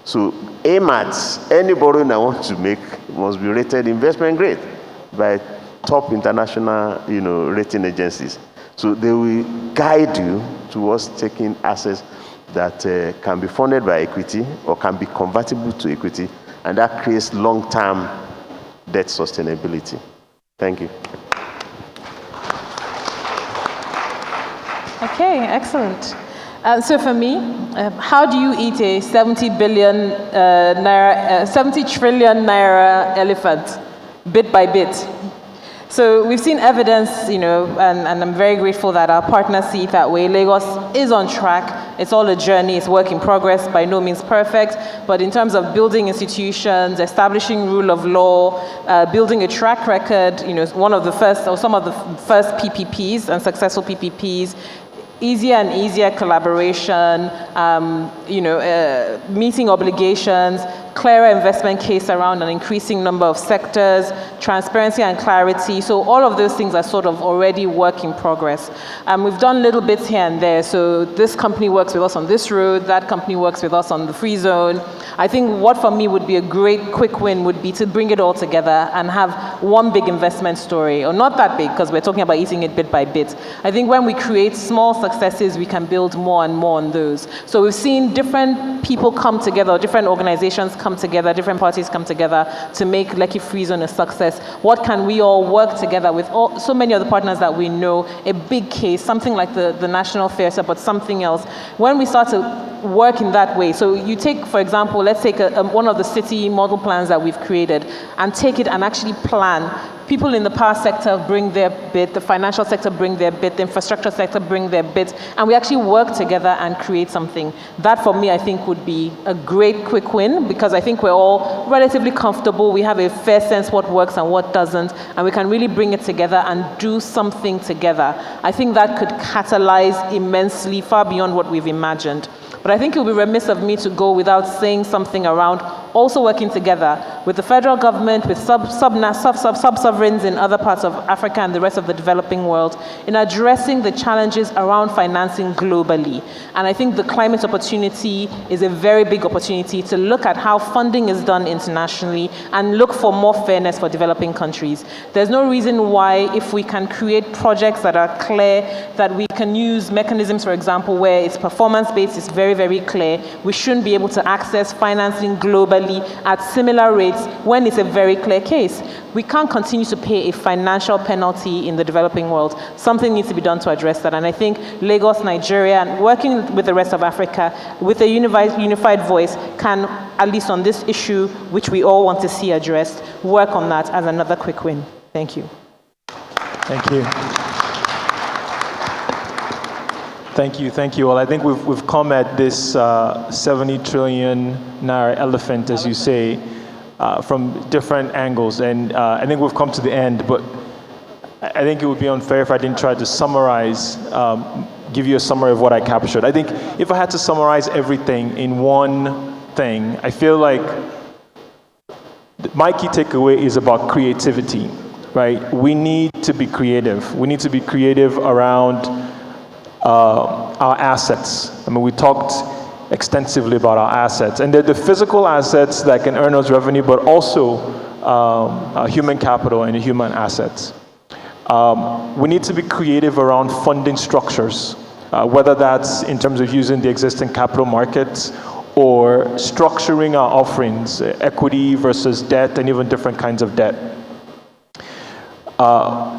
So aim at any borrowing I want to make must be rated investment grade by top international, rating agencies. So they will guide you towards taking assets that can be funded by equity or can be convertible to equity and that creates long-term debt sustainability. Thank you. Okay, excellent. So for me, how do you eat a 70 trillion naira elephant, bit by bit? So we've seen evidence, and I'm very grateful that our partners see it that way. Lagos is on track. It's all a journey. It's work in progress, by no means perfect. But in terms of building institutions, establishing rule of law, building a track record, one of the first, or some of the first PPPs and successful PPPs, easier and easier collaboration, meeting obligations, clearer investment case around an increasing number of sectors, transparency and clarity. So all of those things are sort of already work in progress. We've done little bits here and there. So this company works with us on this road, that company works with us on the free zone. I think what for me would be a great quick win would be to bring it all together and have one big investment story, or not that big, because we're talking about eating it bit by bit. I think when we create small successes, we can build more and more on those. So we've seen different people come together, different organizations come together, different parties come together to make Lekki Free Zone a success. What can we all work together with so many of the partners that we know, a big case, something like the National Fair, but something else. When we start to work in that way, so you take, for example, let's take one of the city model plans that we've created and take it and actually plan. People in the power sector bring their bit, the financial sector bring their bit, the infrastructure sector bring their bit, and we actually work together and create something. That, for me, I think would be a great quick win, because I think we're all relatively comfortable. We have a fair sense what works and what doesn't, and we can really bring it together and do something together. I think that could catalyze immensely, far beyond what we've imagined. But I think it would be remiss of me to go without saying something around also working together with the federal government, with sub-sovereigns in other parts of Africa and the rest of the developing world in addressing the challenges around financing globally. And I think the climate opportunity is a very big opportunity to look at how funding is done internationally and look for more fairness for developing countries. There's no reason why, if we can create projects that are clear, that we can use mechanisms, for example, where it's performance-based, it's very, very clear, we shouldn't be able to access financing globally at similar rates when it's a very clear case. We can't continue to pay a financial penalty in the developing world. Something needs to be done to address that. And I think Lagos, Nigeria, and working with the rest of Africa with a unified voice can, at least on this issue, which we all want to see addressed, work on that as another quick win. Thank you. Thank you. Thank you all. I think we've come at this 70 trillion naira elephant, as you say, from different angles, and I think we've come to the end, but I think it would be unfair if I didn't try to summarize, give you a summary of what I captured. I think if I had to summarize everything in one thing, I feel like my key takeaway is about creativity, right? We need to be creative. We need to be creative around our assets. I mean, we talked extensively about our assets, and they're the physical assets that can earn us revenue, but also human capital and human assets. We need to be creative around funding structures, whether that's in terms of using the existing capital markets or structuring our offerings, equity versus debt, and even different kinds of debt.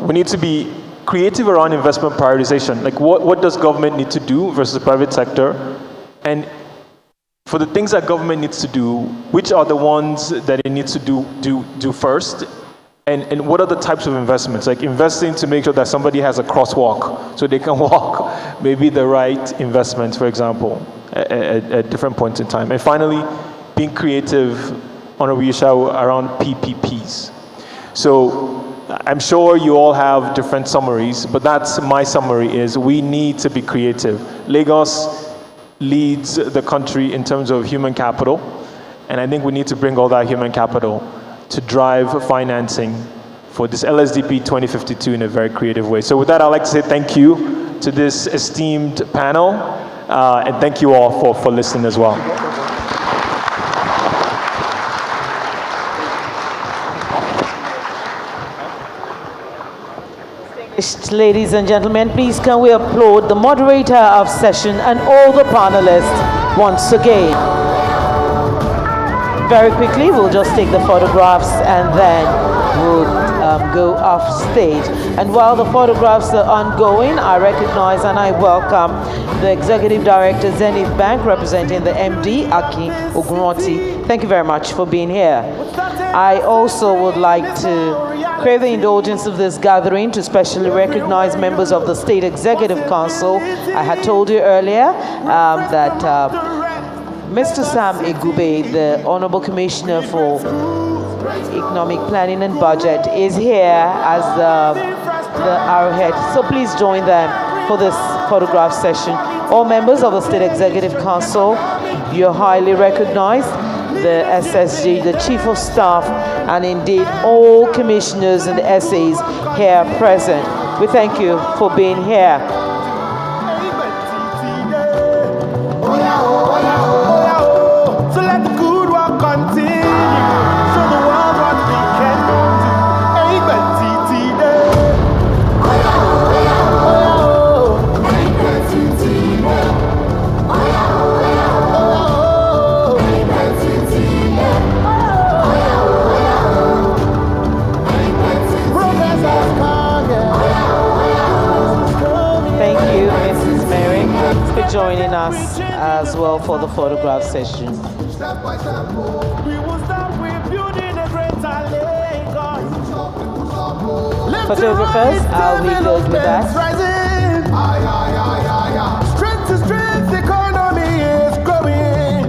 We need to be creative around investment prioritization. Like what does government need to do versus the private sector? And for the things that government needs to do, which are the ones that it needs to do first? And what are the types of investments? Like investing to make sure that somebody has a crosswalk so they can walk maybe the right investments, for example, at different points in time. And finally, being creative on a around PPPs. So I'm sure you all have different summaries, but that's my summary is we need to be creative. Lagos leads the country in terms of human capital, and I think we need to bring all that human capital to drive financing for this LSDP 2052 in a very creative way. So with that, I'd like to say thank you to this esteemed panel, and thank you all for listening as well. Ladies and gentlemen, please can we applaud the moderator of session and all the panelists once again. Very quickly, we'll just take the photographs and then we'll go off stage. And while the photographs are ongoing, I recognize and I welcome the Executive Director, Zenith Bank, representing the MD, Aki Ogunroti. Thank you very much for being here. I also would like to crave the indulgence of this gathering to specially recognize members of the State Executive Council. I had told you earlier that Mr. Sam Igube, the Honorable Commissioner for Economic Planning and Budget, is here as the arrowhead. So please join them for this photograph session. All members of the State Executive Council, you're highly recognized. The SSG, the Chief of Staff, and indeed all commissioners and SAs here present. We thank you for being here. So let the good work continue. Show the world what we can do. Ehingbeti today. Thank you, Mrs. Mary, for joining us as well for the photograph session. Step by step, we will start with building a greater Lagos. Photographers, are we good with that? Strength to strength, the economy is growing.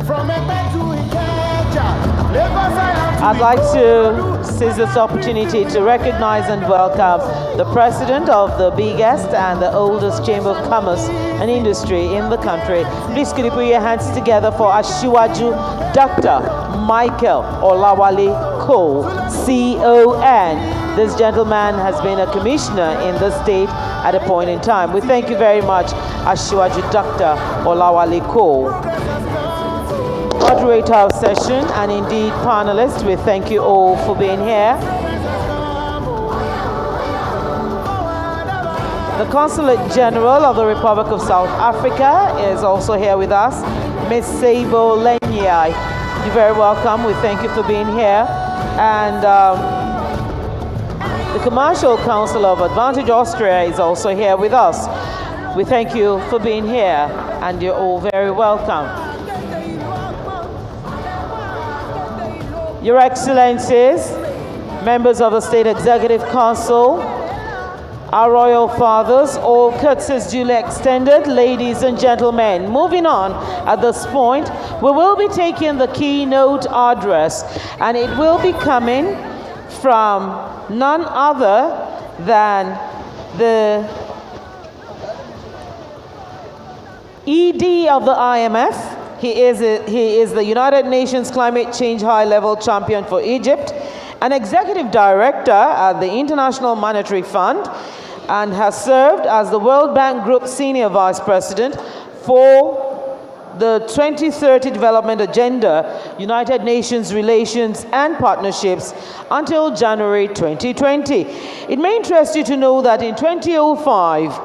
From Ehingbeti to Ikeja, Lagos Island to I'd like to seize this opportunity to recognize and welcome the president of the biggest and the oldest Chamber of Commerce and Industry in the country. Please could you put your hands together for Asiwaju Dr. Michael Olawale Cole, CON. This gentleman has been a commissioner in the state at a point in time. We thank you very much, Asiwaju Dr. Olawale Cole. Moderator of session and indeed panelists, we thank you all for being here. The Consulate General of the Republic of South Africa is also here with us, Ms. Sabo Lenyai. You're very welcome. We thank you for being here. And the Commercial Council of Advantage Austria is also here with us. We thank you for being here, and you're all very welcome. Your Excellencies, members of the State Executive Council, our royal fathers, all courtesies duly extended, ladies and gentlemen. Moving on, at this point, we will be taking the keynote address, and it will be coming from none other than the ED of the IMF. He is the United Nations Climate Change High-Level Champion for Egypt, an Executive Director at the International Monetary Fund, and has served as the World Bank Group Senior Vice President for the 2030 Development Agenda, United Nations Relations and Partnerships until January 2020. It may interest you to know that in 2005,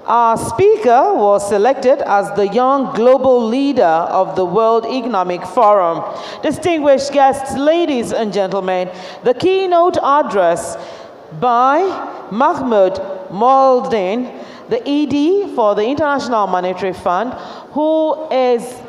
our speaker was selected as the Young Global Leader of the World Economic Forum. Distinguished guests, ladies and gentlemen, the keynote address by Mahmoud Moldin, the ED for the International Monetary Fund, who is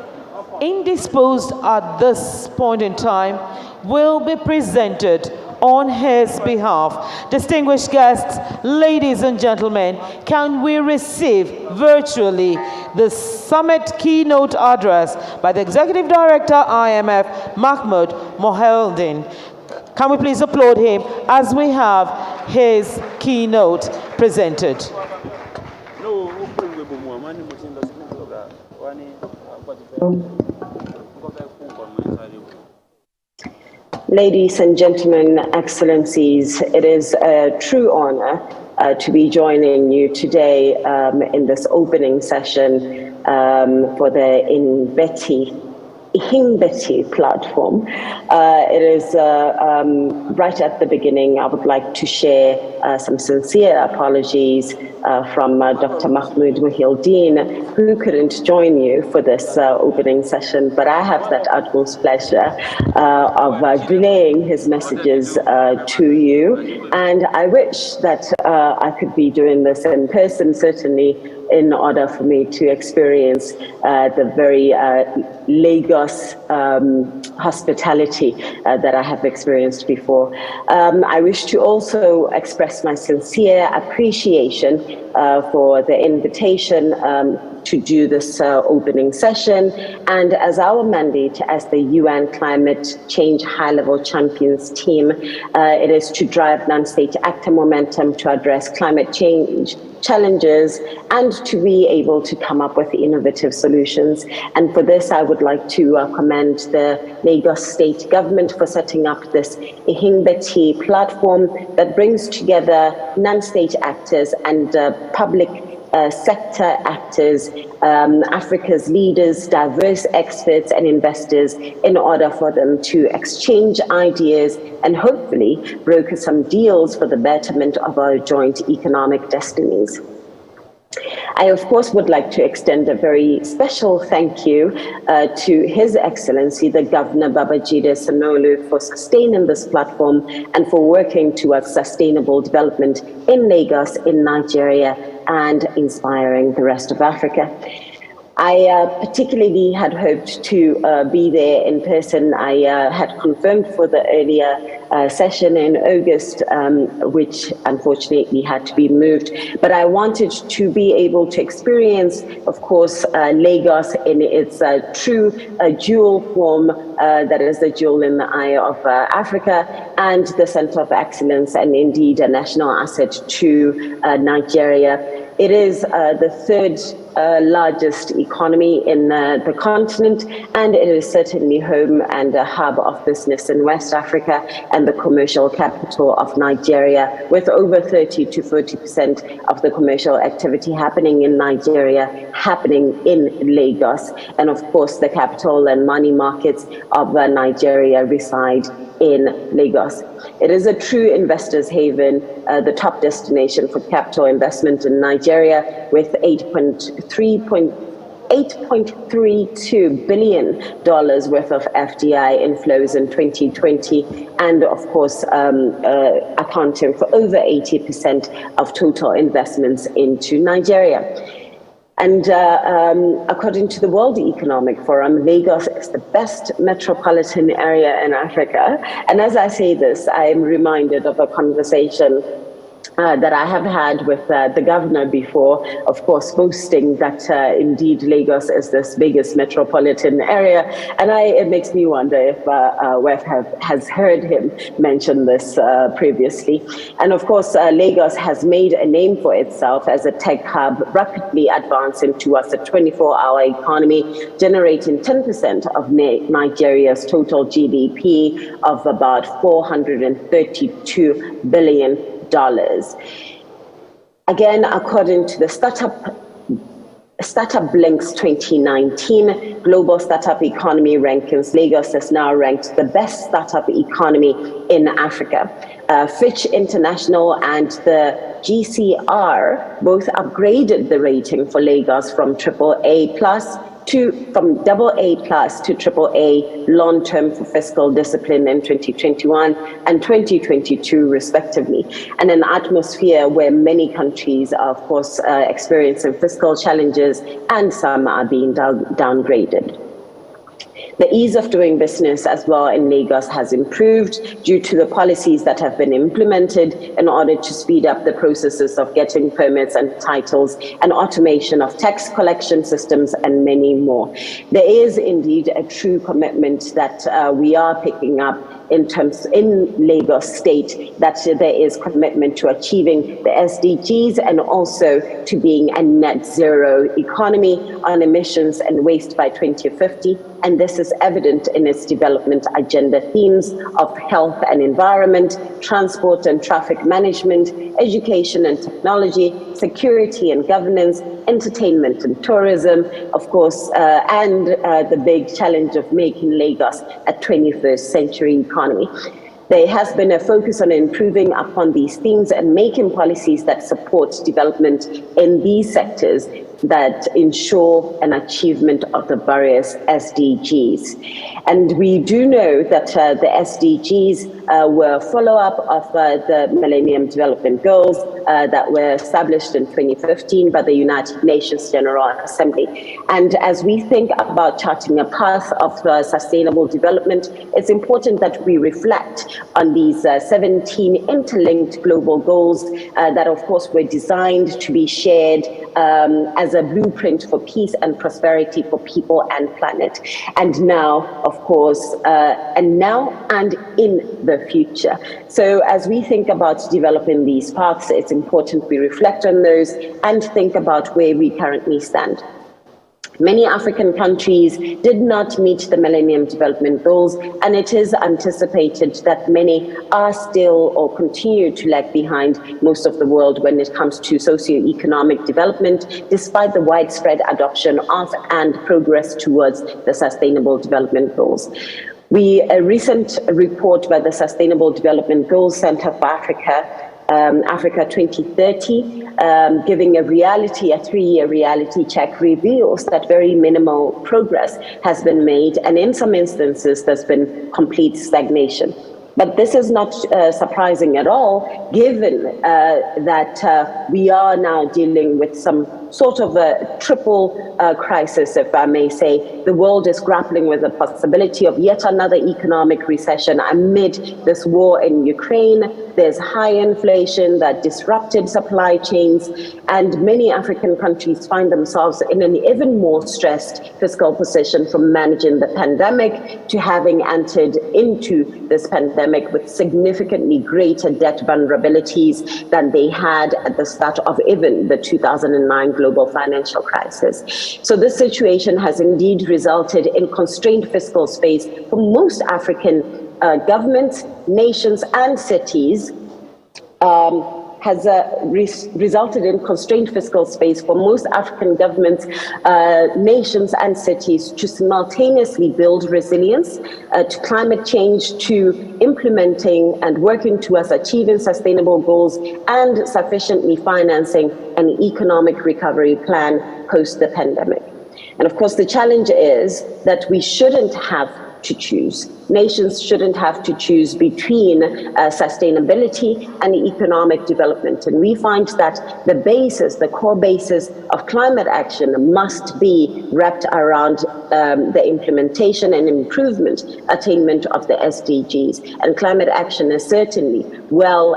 indisposed at this point in time, will be presented on his behalf. Distinguished guests, ladies and gentlemen, can we receive virtually the summit keynote address by the Executive Director, IMF, Mahmoud Moldin. Can we please applaud him as we have his keynote presented. Ladies and gentlemen, excellencies, it is a true honor to be joining you today in this opening session for the Ehingbeti Ehingbeti platform. It is right at the beginning. I would like to share some sincere apologies from Dr. Mahmoud Muhyiddin, who couldn't join you for this opening session, but I have that utmost pleasure of relaying his messages to you. And I wish that I could be doing this in person, certainly, in order for me to experience the very Lagos hospitality that I have experienced before. I wish to also express my sincere appreciation for the invitation to do this opening session. And as our mandate as the UN Climate Change High-Level Champions team, it is to drive non-state actor momentum to address climate change challenges and to be able to come up with innovative solutions. And for this, I would like to commend the Lagos State government for setting up this Ehingbeti platform that brings together non-state actors and public sector actors, Africa's leaders, diverse experts and investors in order for them to exchange ideas and hopefully broker some deals for the betterment of our joint economic destinies. I, of course, would like to extend a very special thank you to His Excellency, the Governor Babajide Sanwo-Olu, for sustaining this platform and for working towards sustainable development in Lagos, in Nigeria, and inspiring the rest of Africa. I particularly had hoped to be there in person. I had confirmed for the earlier session in August, which unfortunately had to be moved. But I wanted to be able to experience, of course, Lagos in its true jewel form, that is the jewel in the eye of Africa, and the center of excellence, and indeed a national asset to Nigeria. It is the third largest economy in the continent, and it is certainly home and a hub of business in West Africa and the commercial capital of Nigeria, with over 30 to 40% of the commercial activity happening in Nigeria, happening in Lagos. And of course, the capital and money markets of Nigeria reside in Lagos. It is a true investor's haven, the top destination for capital investment in Nigeria, with $8.32 billion worth of FDI inflows in 2020, and of course accounting for over 80% of total investments into Nigeria. And according to the World Economic Forum, Lagos is the best metropolitan area in Africa. And as I say this, I am reminded of a conversation that I have had with the governor before, of course, boasting that indeed Lagos is this biggest metropolitan area. And it makes me wonder if WEF has heard him mention this previously. And of course, Lagos has made a name for itself as a tech hub, rapidly advancing towards a 24-hour economy, generating 10% of Nigeria's total GDP of about $432 billion. Again, according to the Startup Blink's 2019 Global Startup Economy Rankings, Lagos is now ranked the best startup economy in Africa. Fitch International and the GCR both upgraded the rating for Lagos from AA+ to AAA long-term for fiscal discipline in 2021 and 2022 respectively, and an atmosphere where many countries are, of course, experiencing fiscal challenges and some are being downgraded. The ease of doing business as well in Lagos has improved due to the policies that have been implemented in order to speed up the processes of getting permits and titles, and automation of tax collection systems, and many more. There is indeed a true commitment that we are picking up in Lagos State, that there is commitment to achieving the SDGs and also to being a net zero economy on emissions and waste by 2050. and this is evident in its development agenda themes of health and environment, transport and traffic management, education and technology, security and governance, entertainment and tourism, of course, and the big challenge of making Lagos a 21st century economy. There has been a focus on improving upon these themes and making policies that support development in these sectors that ensure an achievement of the various SDGs. And we do know that the SDGs were a follow-up of the Millennium Development Goals that were established in 2015 by the United Nations General Assembly. And as we think about charting a path of sustainable development, it's important that we reflect on these 17 interlinked global goals that, of course, were designed to be shared as a blueprint for peace and prosperity for people and planet. And now, of course, and in the future. So as we think about developing these paths, it's important we reflect on those and think about where we currently stand. Many African countries did not meet the Millennium Development Goals, and it is anticipated that many are still or continue to lag behind most of the world when it comes to socio-economic development, despite the widespread adoption of and progress towards the Sustainable Development Goals. A recent report by the Sustainable Development Goals Center for Africa, Africa 2030, giving a 3-year reality check, reveals that very minimal progress has been made, and in some instances there's been complete stagnation. But this is not surprising at all, given that we are now dealing with some sort of a triple crisis, if I may say. The world is grappling with the possibility of yet another economic recession amid this war in Ukraine. There's high inflation that disrupted supply chains, and many African countries find themselves in an even more stressed fiscal position from managing the pandemic to having entered into this pandemic with significantly greater debt vulnerabilities than they had at the start of even the 2009 global financial crisis. So this situation has indeed resulted in constrained fiscal space for most African governments, nations, and cities. Has resulted in constrained fiscal space for most African governments, nations, and cities to simultaneously build resilience to climate change, to implementing and working towards achieving sustainable goals, and sufficiently financing an economic recovery plan post the pandemic. And of course, the challenge is that we shouldn't have to choose. Nations shouldn't have to choose between sustainability and economic development. And we find that the core basis of climate action must be wrapped around the implementation and attainment of the SDGs. And climate action is certainly well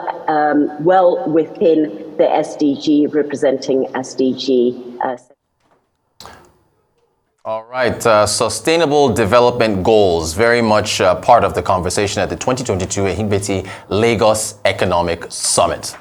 within the SDG, representing SDG. All right, Sustainable Development Goals, very much part of the conversation at the 2022 Ehingbeti Lagos Economic Summit.